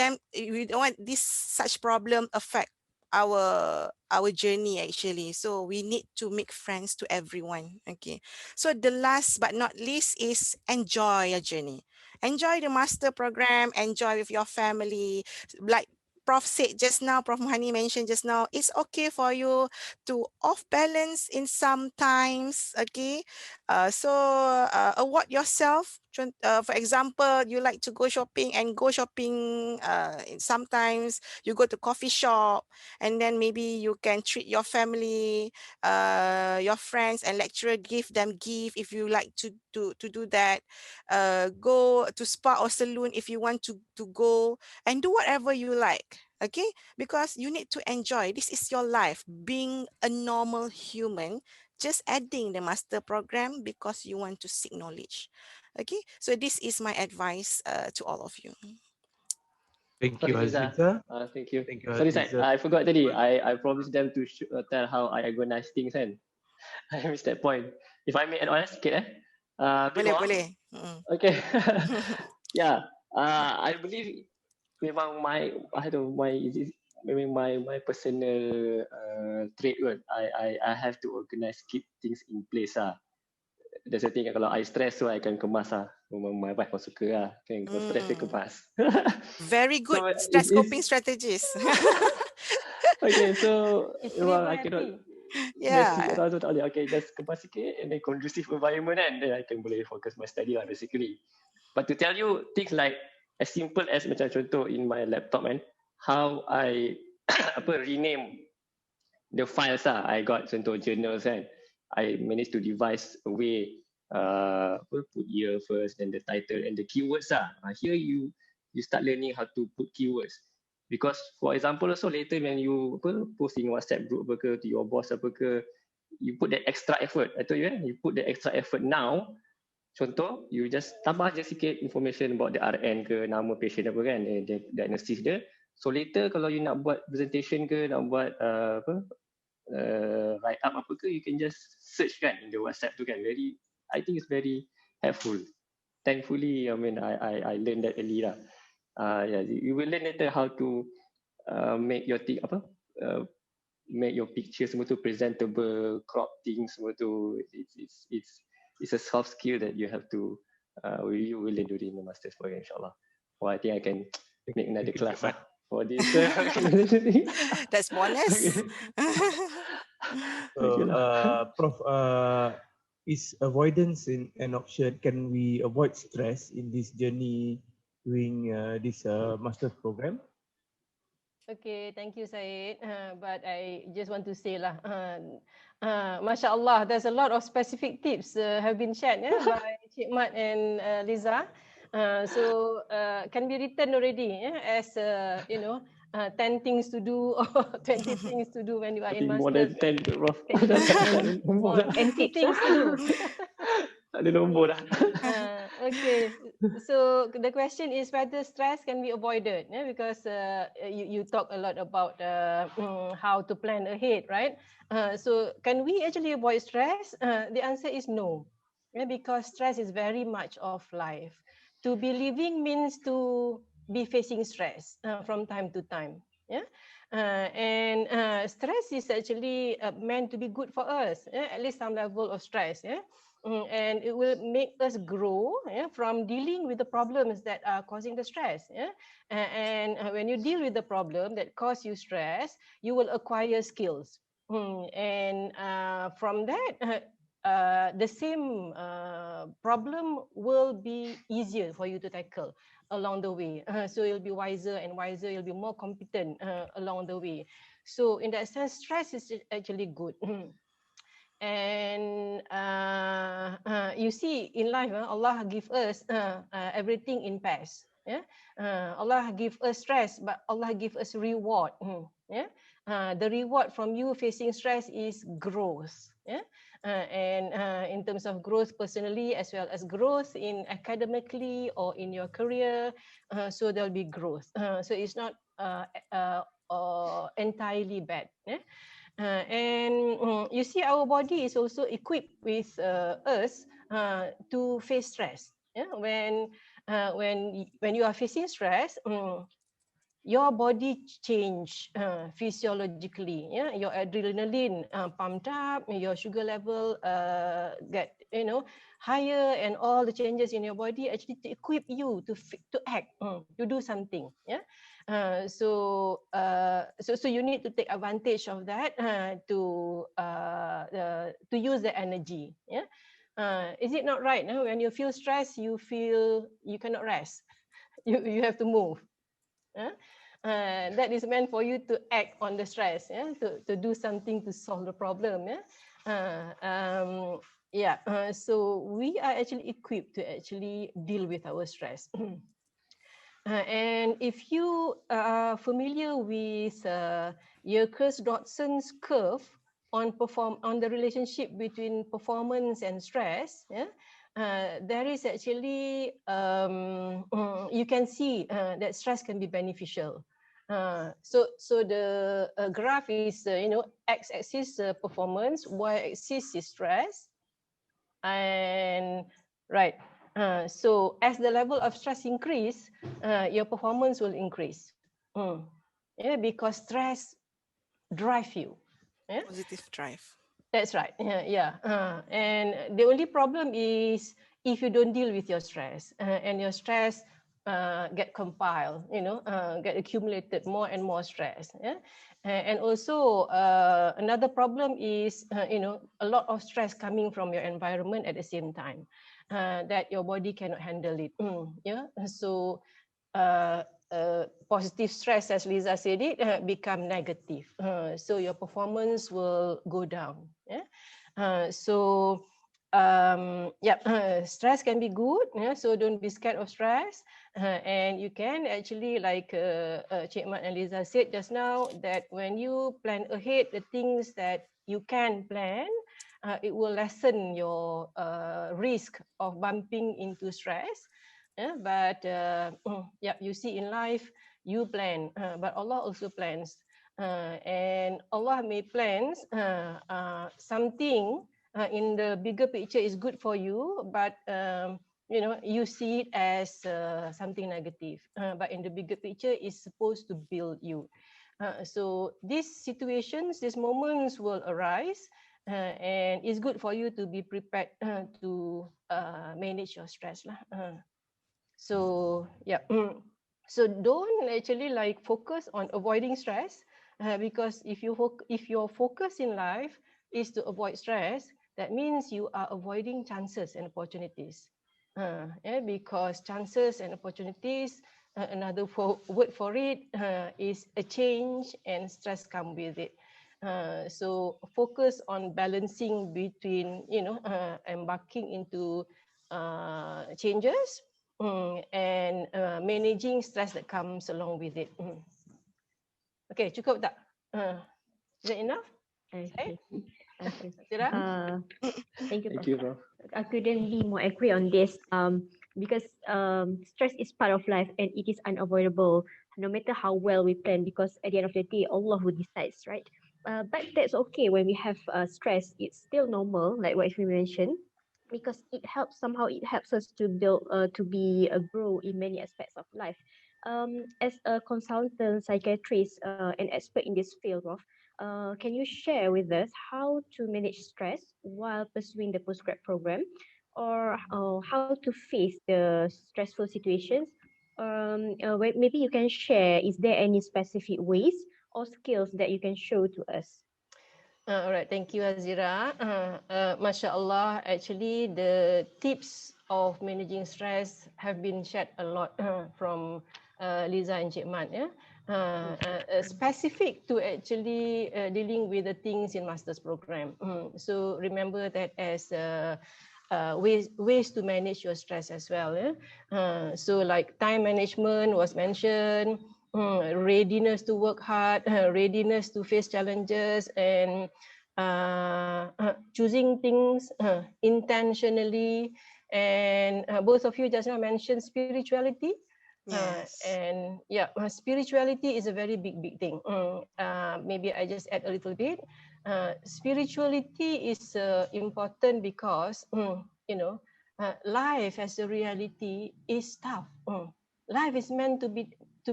this such problem affect our journey, actually. So we need to make friends to everyone. Okay, so the last but not least is enjoy your journey. Enjoy the master program, enjoy with your family. Like Prof said just now, Prof Mohani mentioned just now, it's okay for you to off balance in some times. Okay, so award yourself. For example, you like to go shopping, and go shopping. Sometimes you go to coffee shop, and then maybe you can treat your family, your friends and lecturer, give them gift if you like to do that. Go to spa or salon if you want to go, and do whatever you like. Okay, because you need to enjoy. This is your life, being a normal human, just adding the master program because you want to seek knowledge. Okay, so this is my advice to all of you. Thank you, Sorry, Liza. Hazliza. Thank you. Thank you, Sorry, Sai. Hazliza. I forgot tadi. I promised them to tell how I organize things, kan. I missed that point. If I may add on sikit, Bit Boleh, more. boleh. Okay. Yeah. I believe memang memang my personal trait kan. I have to organize, keep things in place lah. That's the thing, kalau I stress tu I akan kemas lah. Memang my wife pun suka lah. Kan, kalau stress dia kemas. Very good So stress coping strategies. okay, so Isteri memang pun I cannot happy. messy Yeah. atau tak boleh. Okay, just kemas sikit and then conducive environment kan. Then I can boleh focus my study lah basically. But to tell you things like as simple as macam contoh in my laptop kan, how I rename the files lah. I got contoh journals kan. I managed to devise a way put year first, then the title and the keywords lah. Here you start learning how to put keywords. Because for example also later when you post in WhatsApp group apa ke, to your boss apa ke, you put that extra effort. I told you you put the extra effort now. Contoh, you just tambah je sikit information about the RN ke, nama patient apa kan, diagnosis dia. So later kalau you nak buat presentation ke, nak buat write up apa ke, you can just search kan in the WhatsApp tu kan. I think it's very helpful. Thankfully, I mean, I learned that early lah. Yeah, you will learn later how to make your make your picture semua tu presentable, crop things semua tu. It's a soft skill that you have to you will learn during the master's program, inshallah. Well, I think I can make another class for this. That's bonus. So, Okay lah. Prof, is avoidance an option? Can we avoid stress in this journey doing this master's program? Okay, thank you, Syed. But I just want to say lah, Masya Allah, there's a lot of specific tips have been shared by Cik Mat and Liza. So can be written already as 10 things to do or 20 things to do when you are I in think more than master's. 10, Prof. More 50 things to do. Tak ada nombor dah. Okay, so the question is whether stress can be avoided, because you talk a lot about how to plan ahead, right? So can we actually avoid stress? The answer is no, because stress is very much of life. To be living means to be facing stress from time to time. Yeah. And stress is actually meant to be good for us, at least some level of stress. And it will make us grow from dealing with the problems that are causing the stress. And when you deal with the problem that cause you stress, you will acquire skills. And from that, the same problem will be easier for you to tackle along the way. So you'll be wiser and wiser, you'll be more competent along the way. So in that sense, stress is actually good. And you see in life, Allah give us everything in pairs. Allah give us stress, but Allah give us reward. The reward from you facing stress is growth. And in terms of growth personally, as well as growth in academically or in your career, so there'll be growth. So it's not entirely bad. And you see, our body is also equipped with us to face stress. When you are facing stress, your body change physiologically. Your adrenaline pumped up, your sugar level get higher, and all the changes in your body actually to equip you to act, to do something. So you need to take advantage of that to use the energy. Is it not right? When you feel stressed, you feel you cannot rest. You have to move. That is meant for you to act on the stress, to do something to solve the problem. So we are actually equipped to actually deal with our stress. And if you are familiar with Yerkes-Dodson's curve on the relationship between performance and stress, there is actually you can see that stress can be beneficial. So the graph is x-axis performance, y-axis is stress, and right? So as the level of stress increase, your performance will increase. Yeah, because stress drive you. Yeah, Positive drive. that's right. Yeah. And the only problem is if you don't deal with your stress, and your stress get compiled, get accumulated more and more stress. Yeah. And also another problem is, a lot of stress coming from your environment at the same time, that your body cannot handle it. Yeah. So positive stress, as Liza said it, become negative. So your performance will go down. Yeah. Stress can be good. Yeah. So don't be scared of stress. And you can actually, like Cik Mat and Liza said just now, that when you plan ahead the things that you can plan, it will lessen your risk of bumping into stress. Yeah, but you see in life, you plan, but Allah also plans. And Allah may plans something in the bigger picture is good for you, but you see it as something negative. But in the bigger picture, is supposed to build you. So these situations, these moments will arise, and it's good for you to be prepared to manage your stress lah. So yeah, so don't actually like focus on avoiding stress, because if your focus in life is to avoid stress, that means you are avoiding chances and opportunities. Because chances and opportunities, another word for it is a change, and stress come with it. So focus on balancing between embarking into changes, and managing stress that comes along with it. Okay, cukup tak? Is that enough? Okay. Okay. Zira? Thank you, Thank Prof. you, Prof. I couldn't be more agree on this. Because stress is part of life and it is unavoidable, no matter how well we plan. Because at the end of the day, Allah who decides, right? But that's okay when we have stress. It's still normal, like what we mentioned, because it helps us to build, to be grow in many aspects of life. As a consultant psychiatrist, an expert in this field of, can you share with us how to manage stress while pursuing the postgrad program, or how to face the stressful situations? Maybe you can share, is there any specific ways or skills that you can show to us? All right, thank you, Azira. Masya Allah, actually the tips of managing stress have been shared a lot from Liza and Cik Mat. Yeah? Specific to actually dealing with the things in master's program. So remember that as ways to manage your stress as well. Yeah? So like time management was mentioned, readiness to work hard, readiness to face challenges, and choosing things intentionally. And both of you just now mentioned spirituality. Yes. And yeah, spirituality is a very big thing. Maybe I just add a little bit. Spirituality is important because life as a reality is tough. Life is meant to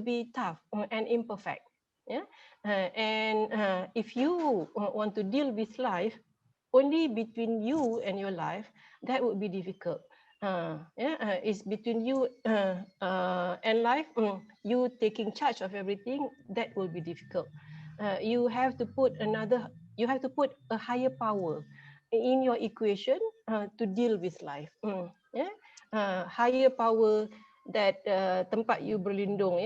be tough and imperfect. Yeah, and if you want to deal with life only between you and your life, that would be difficult. It's between you and life. You taking charge of everything, that will be difficult. You have to put a higher power in your equation to deal with life. Higher power that tempat you berlindung,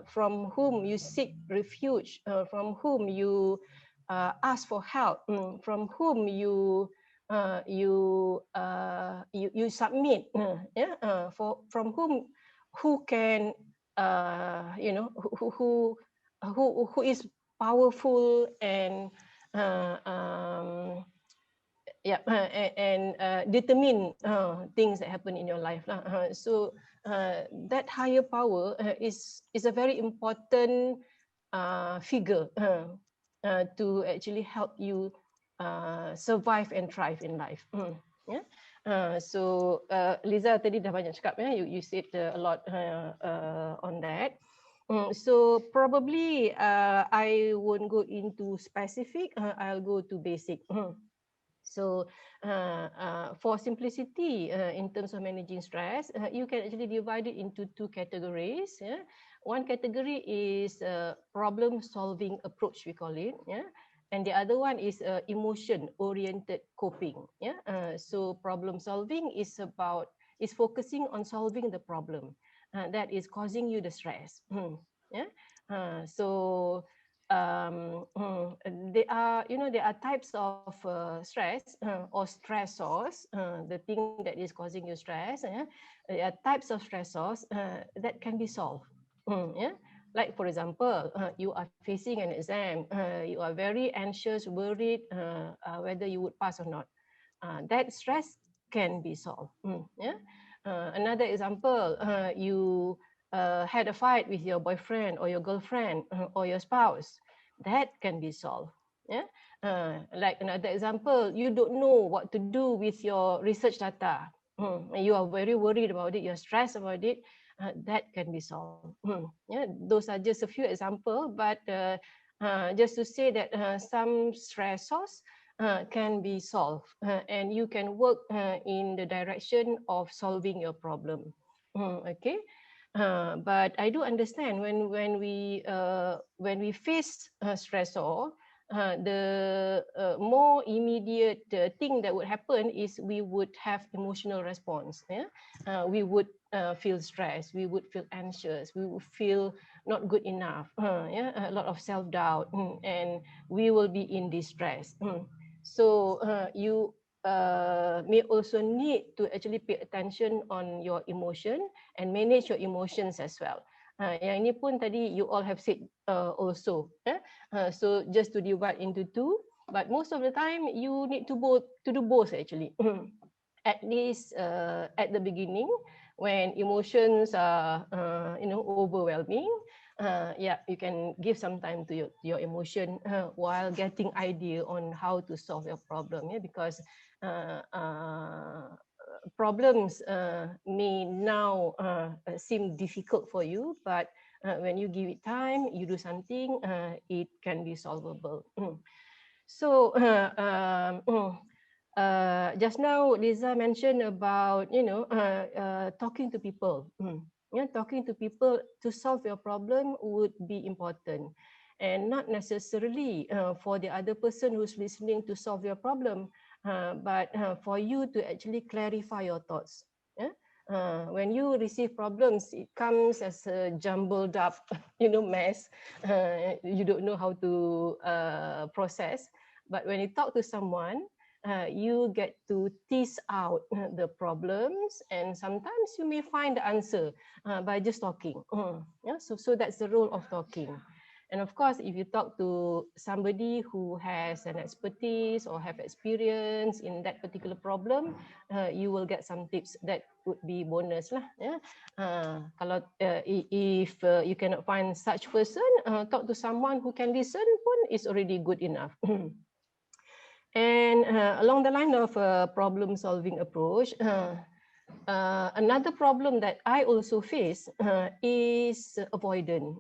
from whom you seek refuge, from whom you ask for help, from whom you submit, from who can who is powerful and determine things that happen in your life. So that higher power is a very important figure to actually help you survive and thrive in life. Liza tadi dah banyak cakap ya, you said a lot on that. So probably I won't go into specific, I'll go to basic. So for simplicity in terms of managing stress, you can actually divide it into two categories. Yeah? One category is problem solving approach, we call it. Yeah? And the other one is emotion oriented coping. Yeah? So problem solving is focusing on solving the problem that is causing you the stress. Yeah? So there are types of stress or stressors, the thing that is causing you stress. There are types of stressors that can be solved. Yeah, like for example, you are facing an exam, you are very anxious, worried whether you would pass or not. That stress can be solved. Yeah. Another example, you had a fight with your boyfriend or your girlfriend or your spouse, that can be solved. Yeah. Like another example, you don't know what to do with your research data. You are very worried about it, you're stressed about it, that can be solved. Yeah, those are just a few examples, but just to say that some stressors can be solved and you can work in the direction of solving your problem. Okay. But I do understand when we face stressor, the more immediate thing that would happen is we would have emotional response. Yeah? We would feel stressed, we would feel anxious, we would feel not good enough. Yeah? A lot of self-doubt, and we will be in distress. So you may also need to actually pay attention on your emotion and manage your emotions as well. Yang ini pun tadi you all have said also. So just to divide into two, but most of the time you need to do both actually. At least at the beginning, when emotions are overwhelming, yeah, you can give some time to your emotion while getting idea on how to solve your problem. Yeah, because problems may now seem difficult for you, but when you give it time, you do something, it can be solvable. So just now Liza mentioned about talking to people. Yeah, talking to people to solve your problem would be important, and not necessarily for the other person who's listening to solve your problem, but for you to actually clarify your thoughts. Yeah? When you receive problems, it comes as a jumbled up, mess. You don't know how to process. But when you talk to someone, you get to tease out the problems, and sometimes you may find the answer by just talking. Yeah? So that's the role of talking. And of course, if you talk to somebody who has an expertise or have experience in that particular problem, you will get some tips that would be bonus lah. Yeah? Kalau if you cannot find such person, talk to someone who can listen pun is already good enough. And along the line of problem solving approach, another problem that I also face is avoidance.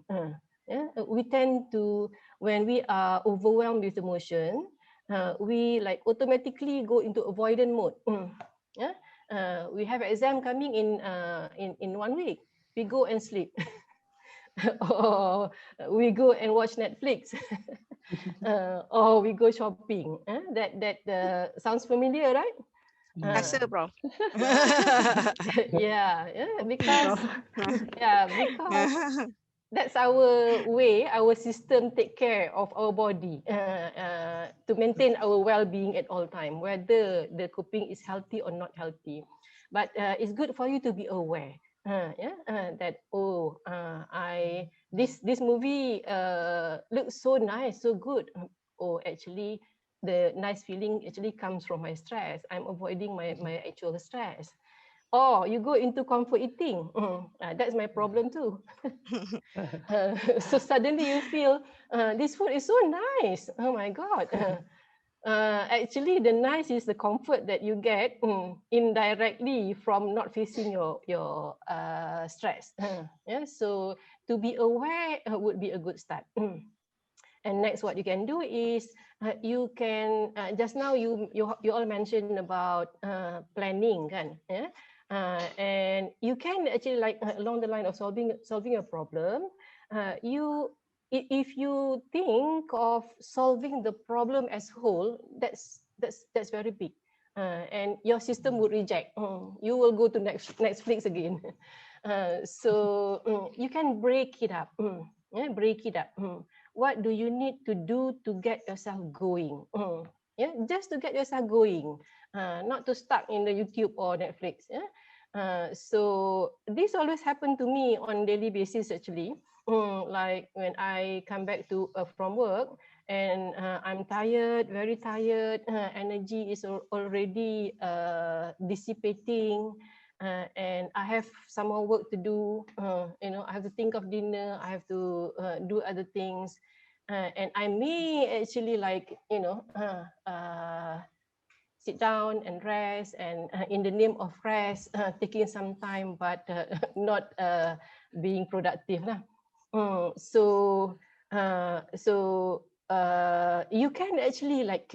Yeah? We tend to, when we are overwhelmed with emotion, we like automatically go into avoidant mode. Yeah? We have an exam coming in 1 week. We go and sleep. Or we go and watch Netflix. Or we go shopping. That sounds familiar, right? Biasa, bro. Yeah, because that's our way, our system take care of our body to maintain our well-being at all time, whether the coping is healthy or not healthy. But it's good for you to be aware that this movie looks so nice, so good. Oh, actually, the nice feeling actually comes from my stress. I'm avoiding my actual stress. Or you go into comfort eating. That's my problem too. So suddenly you feel this food is so nice. Oh my God. Actually, the nice is the comfort that you get indirectly from not facing your stress. Yeah, so to be aware would be a good start. And next, what you can do is you can just now you all mentioned about planning, kan? Yeah? And you can actually like along the line of solving a problem. If you think of solving the problem as whole, that's very big, and your system would reject. You will go to Netflix again. So you can break it up. Yeah, break it up. What do you need to do to get yourself going? Yeah, just to get yourself going, not to stuck in the YouTube or Netflix. Yeah. So this always happened to me on daily basis actually. Like when I come back from work and I'm tired, very tired, energy is already dissipating, and I have some more work to do. I have to think of dinner, I have to do other things, and I may actually like sit down and rest, and in the name of rest, taking some time, but not being productive lah. So you can actually like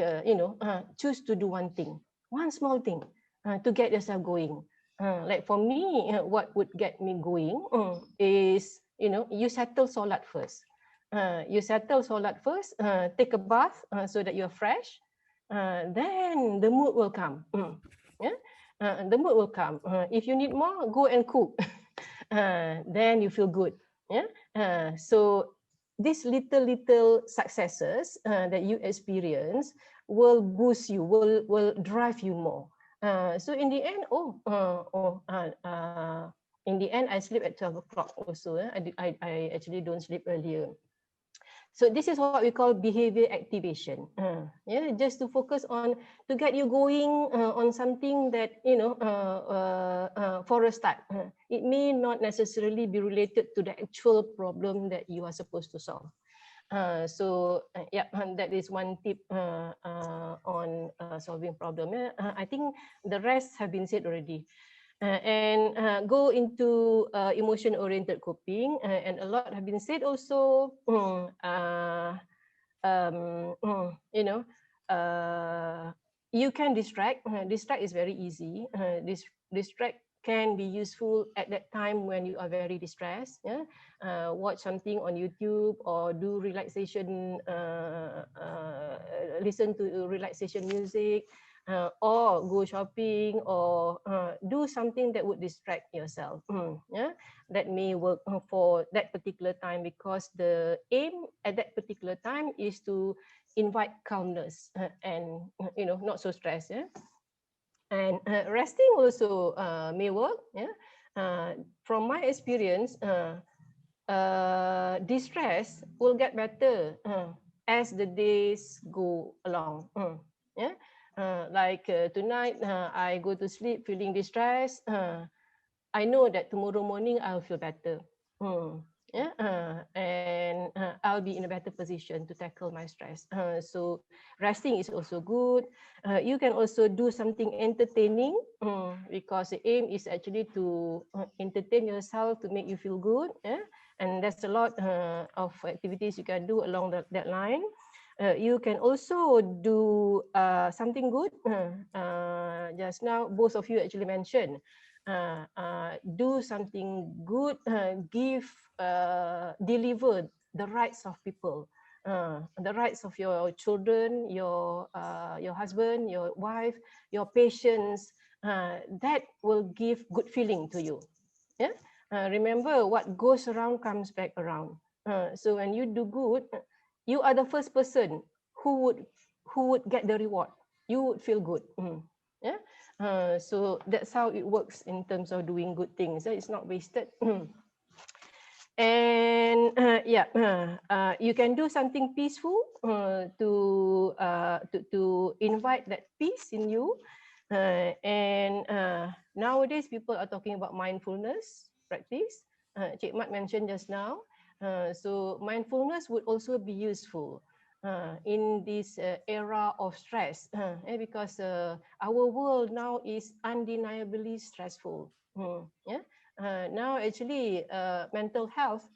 choose to do one thing, one small thing, to get yourself going. Like for me, what would get me going is you settle solat first. You settle solat first, take a bath so that you're fresh. Then the mood will come. Yeah? The mood will come. If you need more, go and cook. Then you feel good. Yeah. So these little successes that you experience will boost you, will drive you more. So in the end, in the end, I sleep at 12 o'clock also. I actually don't sleep earlier. So this is what we call behavior activation. Yeah, just to focus on, to get you going on something that for a start. It may not necessarily be related to the actual problem that you are supposed to solve. That is one tip on solving problem. I think the rest have been said already. And go into emotion-oriented coping, and a lot have been said also. You can distract. Distract is very easy. Distract can be useful at that time when you are very distressed. Yeah? Watch something on YouTube, or do relaxation, listen to relaxation music, or go shopping, or do something that would distract yourself. Yeah? That may work for that particular time, because the aim at that particular time is to invite calmness and not so stressed. Yeah? And resting also may work. Yeah? From my experience, distress will get better as the days go along. Yeah? Like tonight, I go to sleep feeling distressed. I know that tomorrow morning I'll feel better. Yeah, and I'll be in a better position to tackle my stress. So resting is also good. You can also do something entertaining, because the aim is actually to entertain yourself, to make you feel good. Yeah? And there's a lot of activities you can do along that line. You can also do something good. Just now, both of you actually mentioned, do something good, deliver the rights of people, the rights of your children, your husband, your wife, your patients. That will give good feeling to you. Yeah. Remember, what goes around comes back around. So when you do good, you are the first person who would get the reward. You would feel good. Yeah. So that's how it works in terms of doing good things. It's not wasted. And you can do something peaceful to invite that peace in you. And nowadays people are talking about mindfulness practice. Cik Mat mentioned just now. So mindfulness would also be useful. in this era of stress, because our world now is undeniably stressful. Yeah. Now actually mental health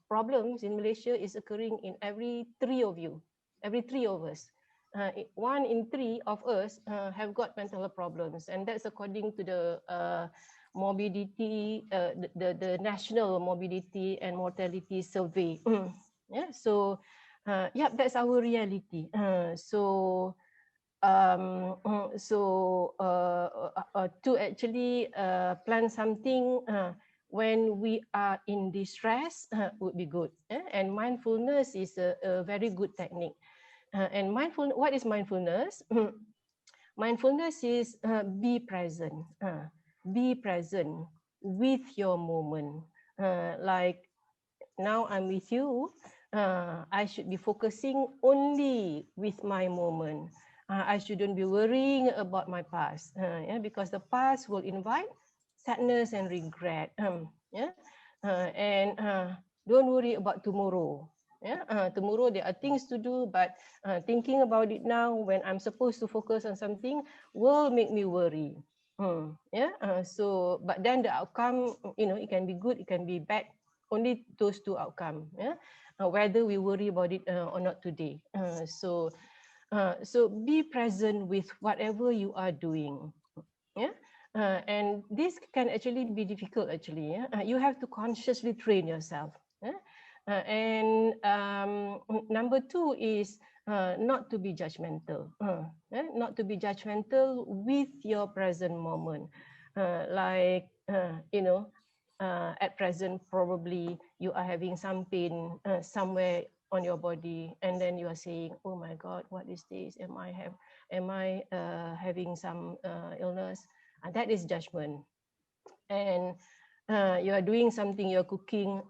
problems in Malaysia is occurring in every three of you, every three of us. 1 in 3 of us have got mental health problems, and that's according to the morbidity, the National Morbidity and Mortality Survey. Yeah, so yeah, that's our reality. To actually plan something when we are in distress would be good. And mindfulness is a very good technique. And what is mindfulness? Mindfulness is be present. Be present with your moment. Like now I'm with you, I should be focusing only with my moment. I shouldn't be worrying about my past, yeah, because the past will invite sadness and regret. Yeah, and don't worry about tomorrow. Yeah, tomorrow there are things to do, but thinking about it now when I'm supposed to focus on something will make me worry. Yeah, but then the outcome, it can be good, it can be bad. Only those two outcomes, yeah? Whether we worry about it or not today. So be present with whatever you are doing. Yeah. And this can actually be difficult actually. Yeah? You have to consciously train yourself. Yeah? And number 2 is not to be judgmental. Not to be judgmental with your present moment. At present, probably you are having some pain somewhere on your body, and then you are saying, "Oh my God, what is this? Am I having some illness?" And that is judgment. And you are doing something, you're cooking,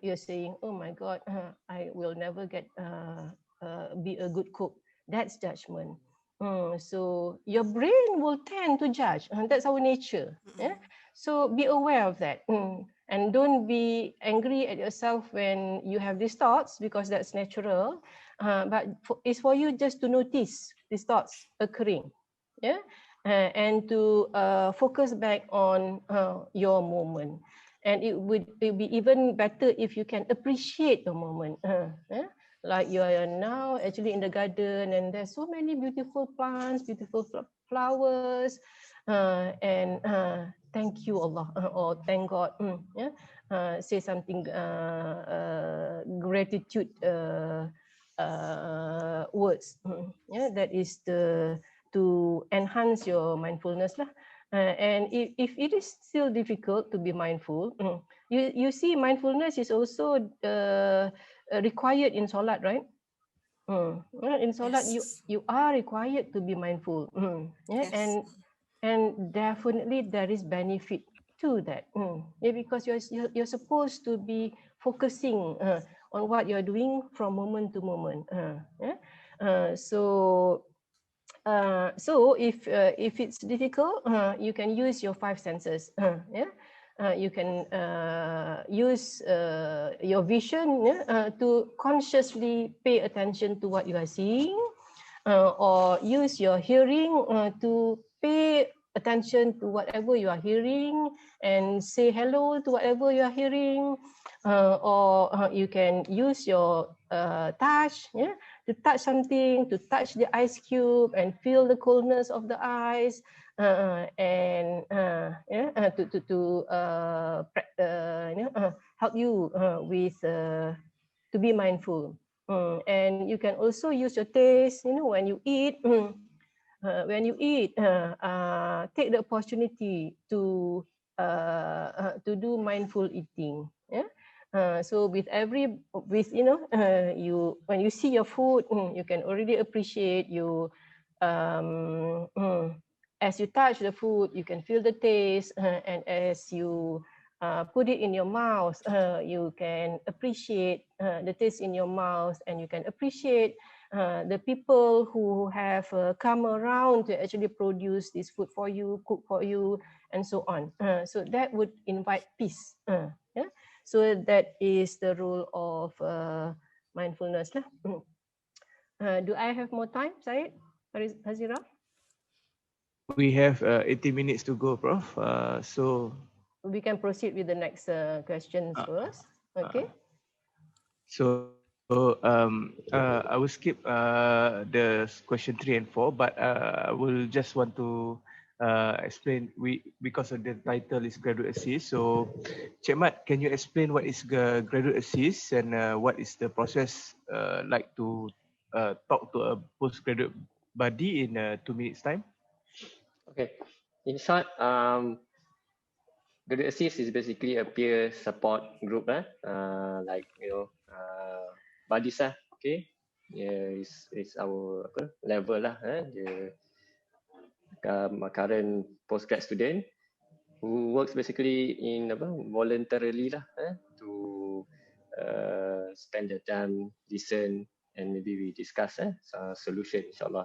you're saying, "Oh my God, I will never be a good cook." That's judgment. So your brain will tend to judge, and that's our nature. Yeah? So be aware of that. And don't be angry at yourself when you have these thoughts, because that's natural. But it's for you just to notice these thoughts occurring. Yeah. And to focus back on your moment. And it would be even better if you can appreciate the moment. Like you are now actually in the garden, and there's so many beautiful plants, beautiful flowers, and thank you Allah, or thank God. Say something gratitude words. Yeah, that is to enhance your mindfulness lah. And if it is still difficult to be mindful, you see mindfulness is also required in Salat, right? In Salat, Yes. you are required to be mindful. Yeah, Yes. and definitely there is benefit to that. Yeah, because you're supposed to be focusing on what you're doing from moment to moment. Yeah? So if it's difficult, you can use your 5 senses. Yeah, you can use your vision, to consciously pay attention to what you are seeing, or use your hearing to pay attention to whatever you are hearing and say hello to whatever you are hearing, or you can use your touch, yeah, to touch something, to touch the ice cube and feel the coldness of the ice, and help you with to be mindful. And you can also use your taste, when you eat. Take the opportunity to do mindful eating. Yeah. So you when you see your food, you can already appreciate you. As you touch the food, you can feel the taste, and as you put it in your mouth, you can appreciate the taste in your mouth, and you can appreciate the people who have come around to actually produce this food for you, cook for you, and so on. So that would invite peace. Yeah. So that is the role of mindfulness. Do I have more time, Syed? Hazira? We have 80 minutes to go, Prof. So We can proceed with the next questions first. Okay. I will skip the question 3 and 4, but I will just want to explain. Because of the title is graduate assist. So, Cik Mat, can you explain what is graduate assist and what is the process like to talk to a postgraduate buddy in 2 minutes time? Okay. In short, graduate assist is basically a peer support group, like buddies lah. Okay. Yeah, it's our level lah, the current postgrad student who works basically in voluntarily lah, to spend their time, listen, and maybe we discuss solution, inshallah.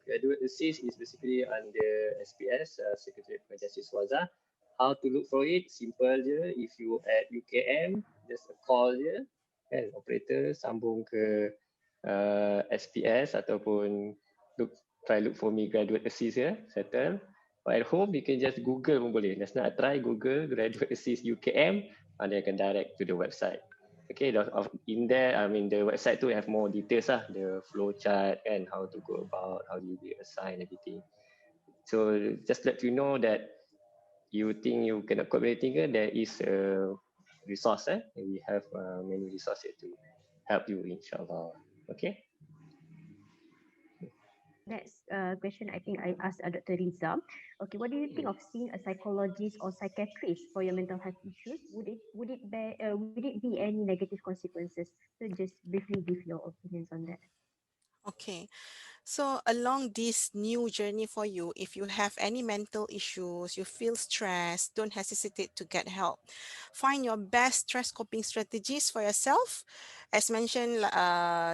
Graduate assist is basically under SPS, Secretariat Pengajian Siswaza. How to look for it? Simple je. If you at UKM, just a call je, kan, operator sambung ke SPS ataupun try look for me graduate assist ya, settle. But at home, you can just Google pun boleh. Just nak try Google graduate assist UKM, and they can direct to the website. Okay, in there, I mean, the website tu have more details lah, the flow chart and how to go about, how do you be assigned, everything. So just let you know that you think you cannot cope anything, there is a resource. We have many resources to help you, inshallah. Okay. Next question, I think I asked Dr. Riza. Okay, what do you think of seeing a psychologist or psychiatrist for your mental health issues? Would it be any negative consequences? So just briefly give your opinions on that. Okay. So along this new journey for you, if you have any mental issues, you feel stressed, don't hesitate to get help. Find your best stress coping strategies for yourself. As mentioned,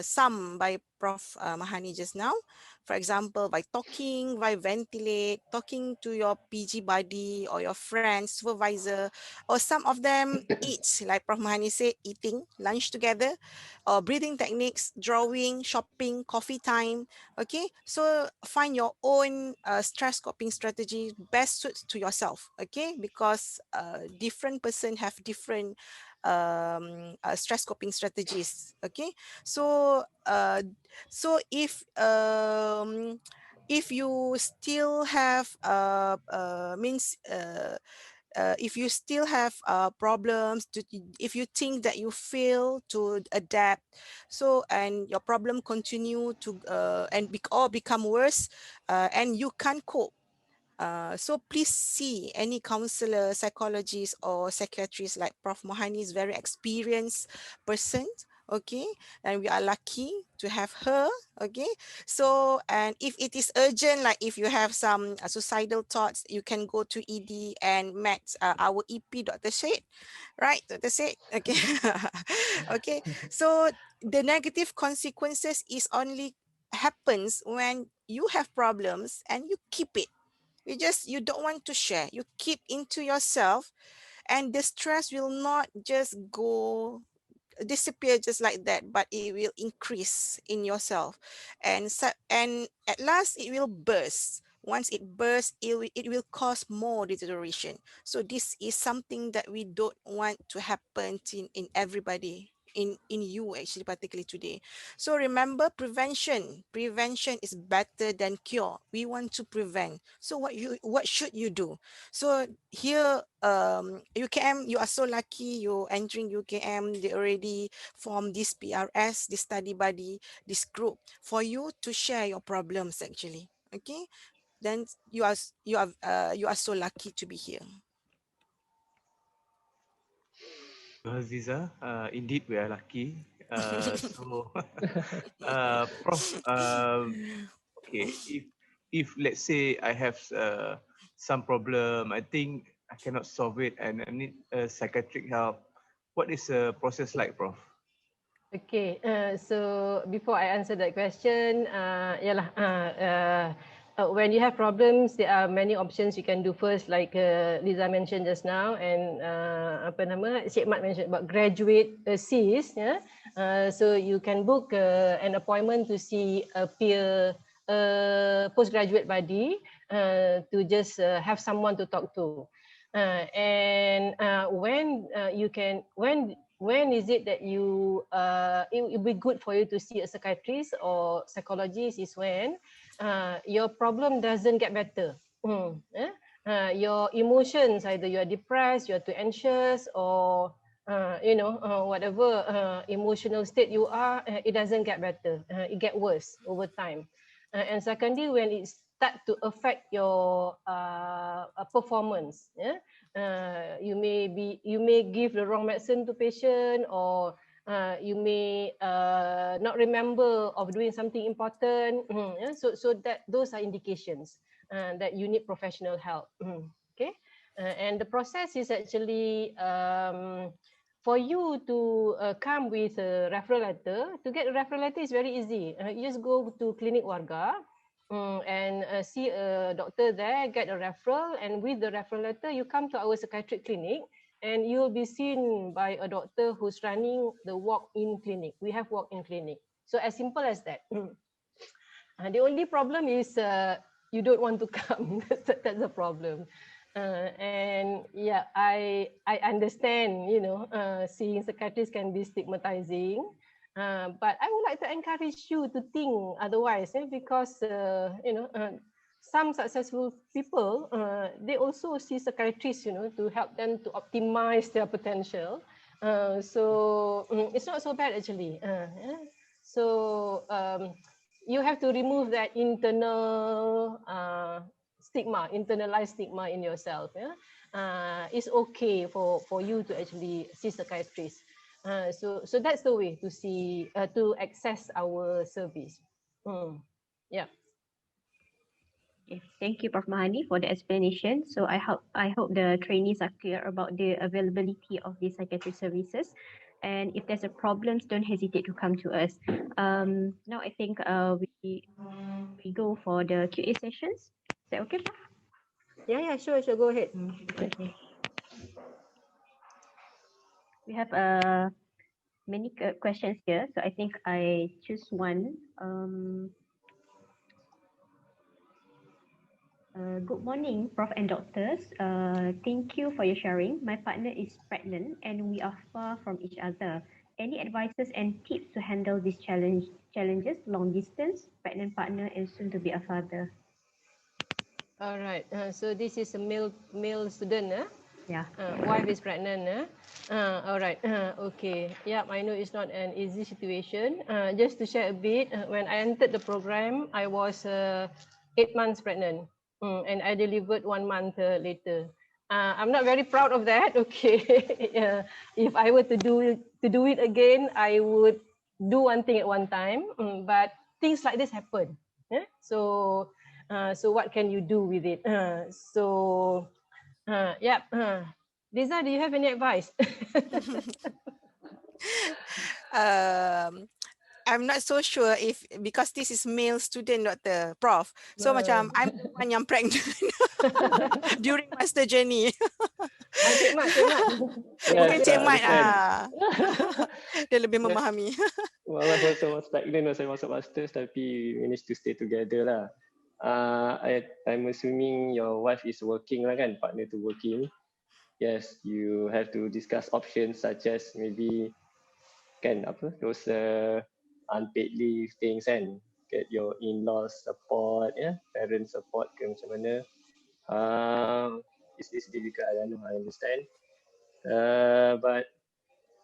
some by Prof. Mahani just now. For example, by talking, by ventilate, talking to your PG buddy or your friend, supervisor, or some of them eat, like Prof. Mahani said, eating lunch together, or breathing techniques, drawing, shopping, coffee time. Okay, so find your own stress coping strategy best suits to yourself. Okay, because different person have different stress coping strategies. Okay, so if you still have if you still have problems, if you think that you fail to adapt, so and your problem continue to or become worse, and you can't cope, so please see any counselor, psychologist, or psychiatrist like Prof. Mohani is very experienced person. Okay, and we are lucky to have her. Okay, so and if it is urgent, like if you have some suicidal thoughts, you can go to ED and met our EP, Dr. Syed, right? Dr. Syed, okay. Okay, so the negative consequences is only happens when you have problems and you keep it. You don't want to share, you keep into yourself, and the stress will not just go disappear just like that, but it will increase in yourself, and at last it will burst. Once it bursts, it will cause more deterioration. So this is something that we don't want to happen in everybody, in you actually, particularly today. So remember, prevention is better than cure. We want to prevent. So what should you do? So here, UKM, you are so lucky, you entering UKM, they already formed this PRS, this study buddy, this group for you to share your problems actually. Okay, then you are so lucky to be here. Aziza, indeed we are lucky. Prof, okay, if let's say I have some problem, I think I cannot solve it and I need psychiatric help. What is the process like, Prof? Okay, so before I answer that question, when you have problems, there are many options you can do first, like Liza mentioned just now, and Cik Mat mentioned about graduate assist. Yeah, So you can book an appointment to see a peer postgraduate buddy to just have someone to talk to. And when is it that it will be good for you to see a psychiatrist or psychologist is when your problem doesn't get better. Your emotions, either you are depressed, you are too anxious, or whatever emotional state you are, it doesn't get better. It get worse over time. And secondly, when it start to affect your performance, you may give the wrong medicine to patient, or you may not remember of doing something important. So that those are indications that you need professional help. Okay, and the process is actually for you to come with a referral letter. To get a referral letter is very easy. You just go to Klinik Warga and see a doctor there, get a referral, and with the referral letter, you come to our psychiatric clinic and you'll be seen by a doctor who's running the walk-in clinic. We have walk-in clinic. So as simple as that. The only problem is you don't want to come. That's the problem. And yeah, I understand, seeing psychiatrists can be stigmatizing, but I would like to encourage you to think otherwise, because some successful people, they also see psychiatrists, to help them to optimize their potential. So it's not so bad actually. So you have to remove that internal internalized stigma in yourself. It's okay for you to actually see psychiatrist. So that's the way to see to access our service. Yeah. Okay, thank you, Prof. Mahani, for the explanation. So I hope the trainees are clear about the availability of the psychiatric services. And if there's a problems, don't hesitate to come to us. Now I think we go for the QA sessions. Is that okay, Prof? Yeah, sure. Go ahead. Okay. We have many questions here, so I think I choose one. Good morning, Prof and doctors. Thank you for your sharing. My partner is pregnant and we are far from each other. Any advices and tips to handle these challenges, long distance, pregnant partner and soon to be a father? All right. So this is a male student, Yeah. Wife is pregnant, all right. Okay. Yeah, I know it's not an easy situation. Just to share a bit, when I entered the program, I was 8 months pregnant, and I delivered 1 month later. I'm not very proud of that. Okay. If I were to do it again, I would do one thing at one time. But things like this happen. So what can you do with it? Liza, do you have any advice? I'm not so sure if, because this is male student, Dr. Prof. So macam I'm the one yang pregnant during master journey. Cik Mat. Mungkin Cik Mat dia lebih Yes. memahami. My wife also was pregnant when I masuk masters, tapi we managed to stay together lah. I'm assuming your wife is working lah kan, partner to working. Yes, you have to discuss options such as maybe those unpaid leave things kan, get your in-laws support, parent support ke macam mana. It's difficult, I know, I understand. But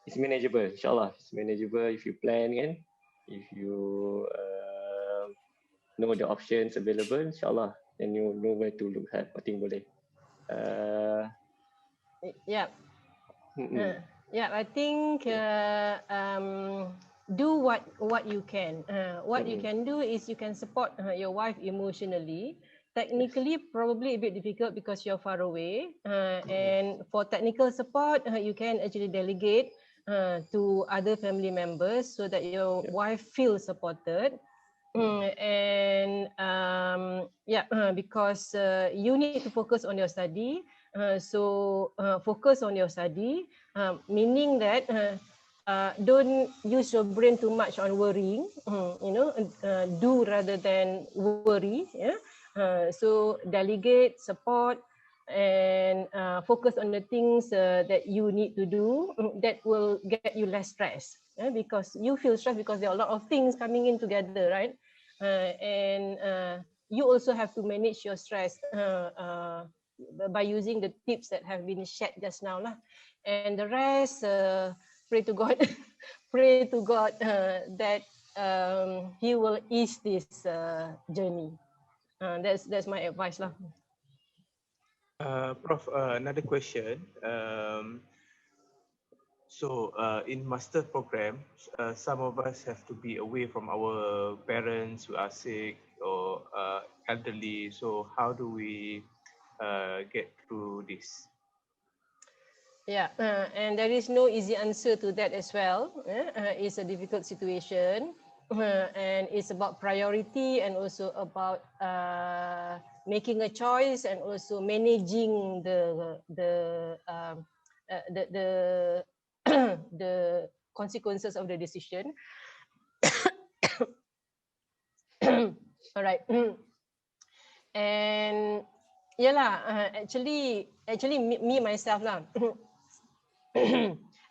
it's manageable, insyaAllah. It's manageable if you plan kan, if you know the options available, insyaAllah, then you know where to look at. I think boleh. Yeah. Yeah, I think do what you can. What you can do is you can support your wife emotionally. Technically, probably a bit difficult because you're far away. And for technical support, you can actually delegate to other family members so that your wife feels supported. And because you need to focus on your study. So focus on your study, meaning that don't use your brain too much on worrying. Do rather than worry. Yeah. So delegate, support, and focus on the things that you need to do that will get you less stress. Because you feel stressed because there are a lot of things coming in together, right? And you also have to manage your stress by using the tips that have been shared just now lah. And the rest, pray to God, pray to God that He will ease this journey. That's my advice lah. Prof, another question. In master program, some of us have to be away from our parents who are sick or elderly. So how do we get through this? Yeah, and there is no easy answer to that as well. It's a difficult situation, and it's about priority and also about making a choice and also managing the the consequences of the decision. All right. And yeah lah, actually me myself lah.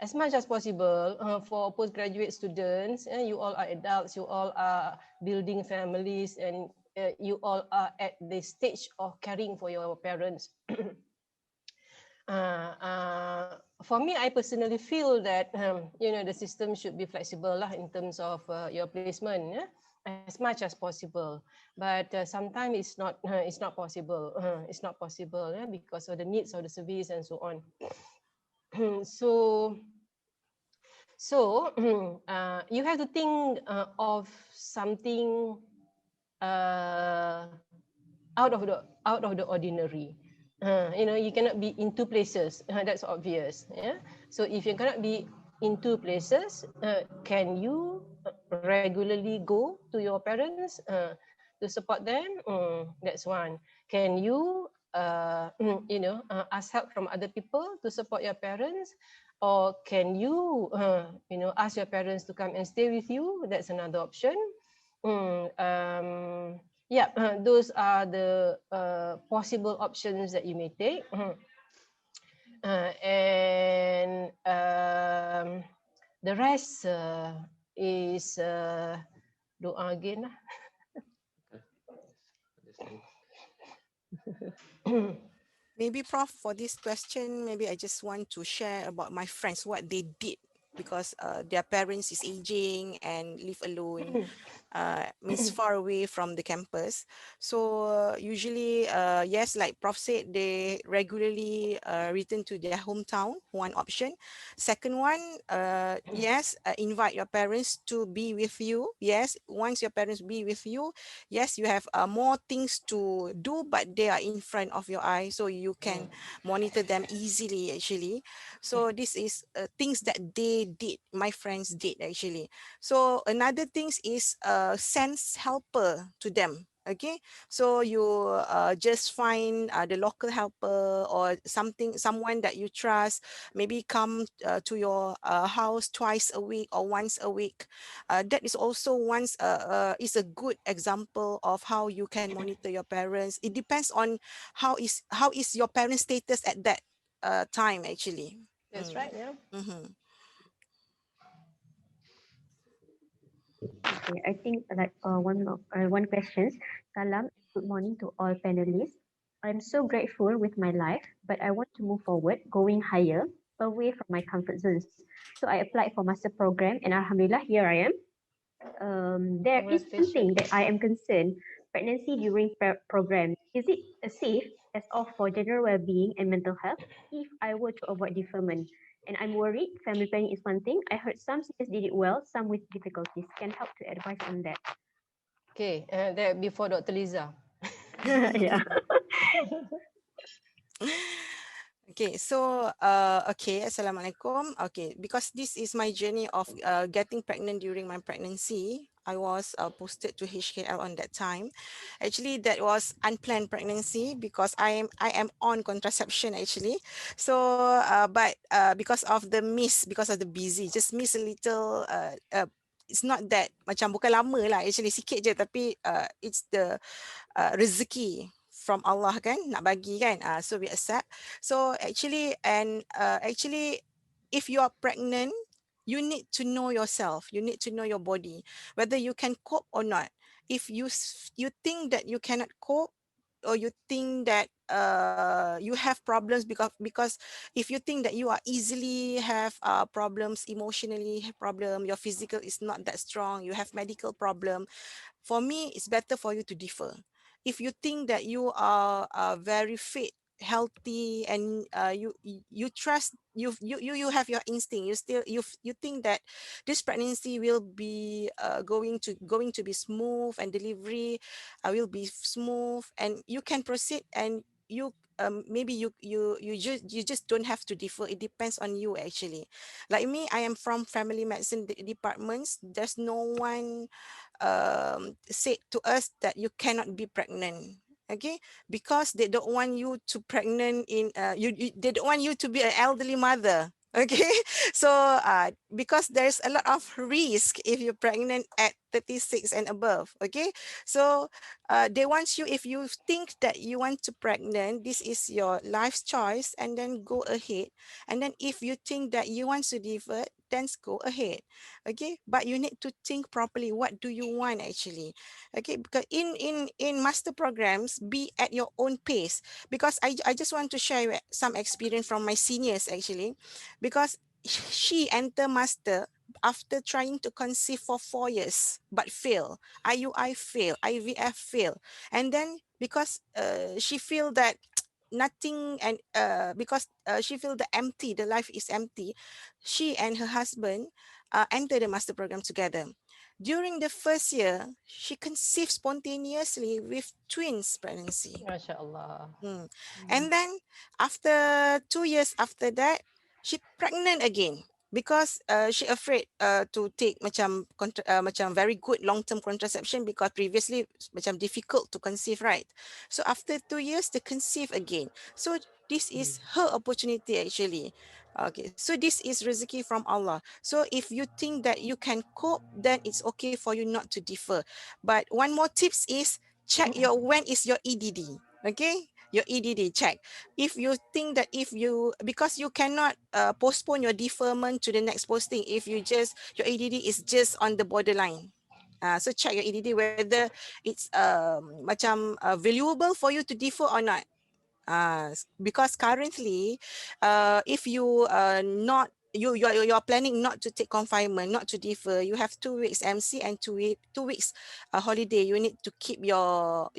As much as possible for postgraduate students, you all are adults, you all are building families, and you all are at the stage of caring for your parents. For me, I personally feel that the system should be flexible lah in terms of your placement, as much as possible. But sometimes it's not possible. It's not possible because of the needs of the service and so on. So you have to think of something out of the ordinary. You cannot be in two places. That's obvious. Yeah. So if you cannot be in two places, can you regularly go to your parents to support them? That's one. Can you ask help from other people to support your parents? Or can you ask your parents to come and stay with you? That's another option. Yeah, those are the possible options that you may take. And the rest is doa again. Maybe, Prof, for this question, maybe I just want to share about my friends, what they did because their parents is aging and live alone, means far away from the campus. So usually, yes, like Prof said, they regularly return to their hometown, one option. Second one, yes, invite your parents to be with you. Yes, once your parents be with you, yes, you have more things to do, but they are in front of your eye, so you can monitor them easily actually. So this is things that they did, my friends did actually. So another things is sense helper to them. Okay, so you just find the local helper or someone that you trust, maybe come to your house twice a week or once a week. That is also is a good example of how you can monitor your parents. It depends on how is your parent status at that time actually. That's right. Yeah. Okay, I think like one question. Salam, good morning to all panelists. I'm so grateful with my life, but I want to move forward, going higher, away from my comfort zones. So I applied for master program, and Alhamdulillah, here I am. There is something that I am concerned. Pregnancy during program, is it safe as off for general well-being and mental health if I were to avoid deferment? And I'm worried. Family planning is one thing. I heard some seniors did it well, some with difficulties. Can help to advise on that. Okay, that before Dr. Liza. Yeah. Okay, so okay, Assalamualaikum. Okay, because this is my journey of getting pregnant during my pregnancy. I was posted to HKL on that time. Actually, that was unplanned pregnancy because I am on contraception actually. So, but because of the miss, because of the busy, just miss a little. It's not that macam bukan lama lah actually sikit je tapi it's the rezeki from Allah kan nak bagi kan, so we accept. So actually actually if you are pregnant, you need to know yourself, you need to know your body whether you can cope or not. If you think that you cannot cope, or you think that you have problems, because if you think that you are easily have problems emotionally, have problem, your physical is not that strong, you have medical problem, for me, it's better for you to differ. If you think that you are very fit, healthy, and you trust, you have your instinct, you still you think that this pregnancy will be going to be smooth, and delivery will be smooth, and you can proceed, and you maybe you just don't have to differ. It depends on you actually. Like me, I am from family medicine departments. There's no one said to us that you cannot be pregnant, okay, because they don't want you to pregnant in they don't want you to be an elderly mother, okay. So because there's a lot of risk if you're pregnant at 36 and above, okay. So they want you, if you think that you want to pregnant, this is your life's choice, and then go ahead. And then if you think that you want to divert, then go ahead, okay. But you need to think properly, what do you want actually, okay. Because in master programs, be at your own pace, because I just want to share some experience from my seniors actually, because she enter master after trying to conceive for 4 years but fail, IUI fail, IVF fail, and then because she feel that nothing, and because she feel the empty, the life is empty, she and her husband enter the master program together. During the first year, she conceived spontaneously with twins pregnancy. Masya Allah. And then after 2 years after that, she pregnant again, because she afraid to take macam very good long-term contraception, because previously macam difficult to conceive, right? So after 2 years, they conceive again. So this is her opportunity actually. Okay, so this is rezeki from Allah. So if you think that you can cope, then it's okay for you not to defer. But one more tips is check your when is your EDD. Okay, your EDD check. If you think that if you, because you cannot postpone your deferment to the next posting if you just, your EDD is just on the borderline. So check your EDD whether it's valuable for you to defer or not. Because currently, if you not you're planning not to take confinement, not to defer, you have 2 weeks MC and 2 weeks holiday. You need to keep your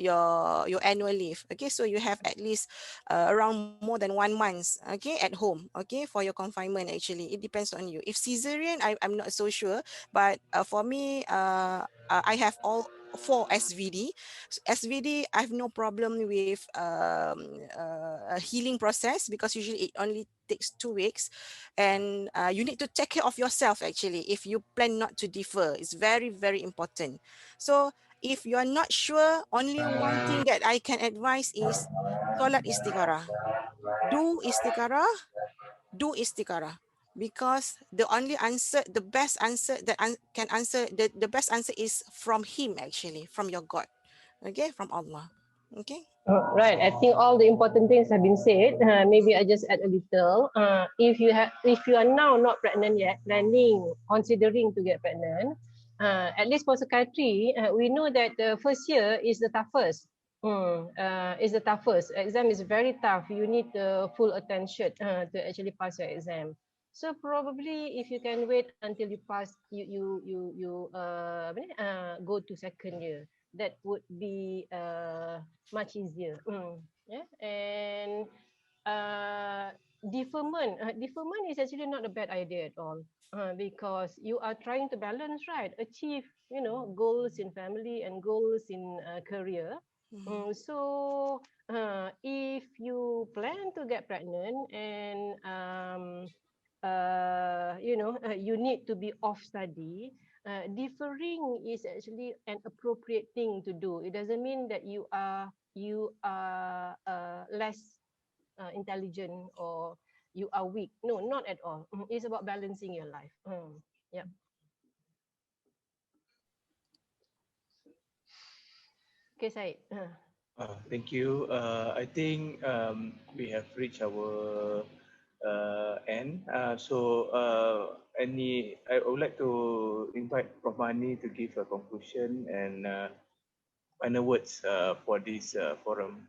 annual leave. Okay, so you have at least around more than 1 month. Okay, at home. Okay, for your confinement. Actually, it depends on you. If cesarean, I'm not so sure, but for me, I have all four SVD. SVD, I have no problem with a healing process, because usually it only takes 2 weeks, and you need to take care of yourself actually if you plan not to defer. It's very, very important. So if you are not sure, only one thing that I can advise is solat istikharah. Do istikharah, do istikharah, because the only answer, the best answer that can answer, the best answer is from him actually, from your God, okay, from Allah. Okay. Right. I think all the important things have been said. Maybe I just add a little. If you are now not pregnant yet, planning, considering to get pregnant, at least for psychiatry, we know that the first year is the toughest. Is the toughest. Exam is very tough. You need the full attention to actually pass your exam. So probably if you can wait until you pass, go to second year, that would be much easier. Yeah, and deferment is actually not a bad idea at all, because you are trying to balance, right? Achieve, goals in family and goals in career. So if you plan to get pregnant and you need to be off study, deferring is actually an appropriate thing to do. It doesn't mean that you are less intelligent or you are weak. No, not at all. It's about balancing your life. Yeah. Okay, Syed. Thank you. I think we have reached our end. I would like to invite Prof. Mani to give a conclusion and final words for this forum.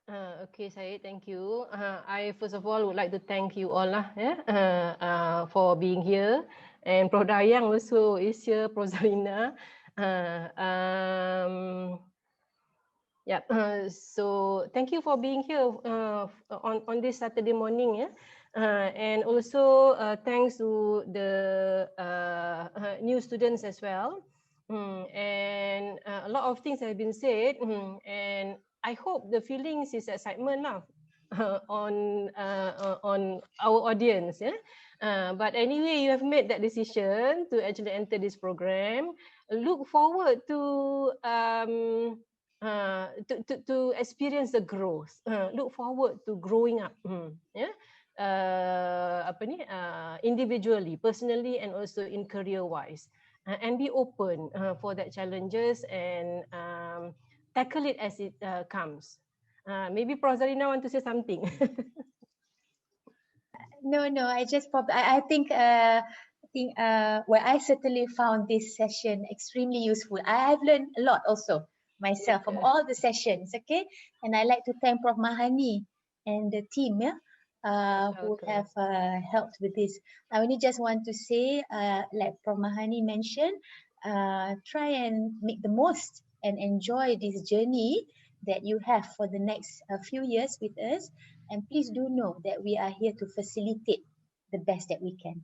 Okay, Syed, thank you. I first of all would like to thank you all for being here, and Prof. Dayang also is here, Prof. Zarina. Yeah. So thank you for being here on this Saturday morning. Yeah. And also thanks to the new students as well. And a lot of things have been said. And I hope the feelings is excitement now on our audience. Yeah. But anyway, you have made that decision to actually enter this program. Look forward to to experience the growth. Look forward to growing up. Yeah. Individually, personally, and also in career wise, and be open for that challenges and tackle it as it comes. Maybe Prof. Zarina want to say something. No, I just probably I think well, I certainly found this session extremely useful. I've learned a lot also myself from all the sessions. Okay, and I like to thank Prof. Mahani and the team, who have helped with this. I only just want to say, like Prof. Mahani mentioned, try and make the most and enjoy this journey that you have for the next few years with us. And please do know that we are here to facilitate the best that we can.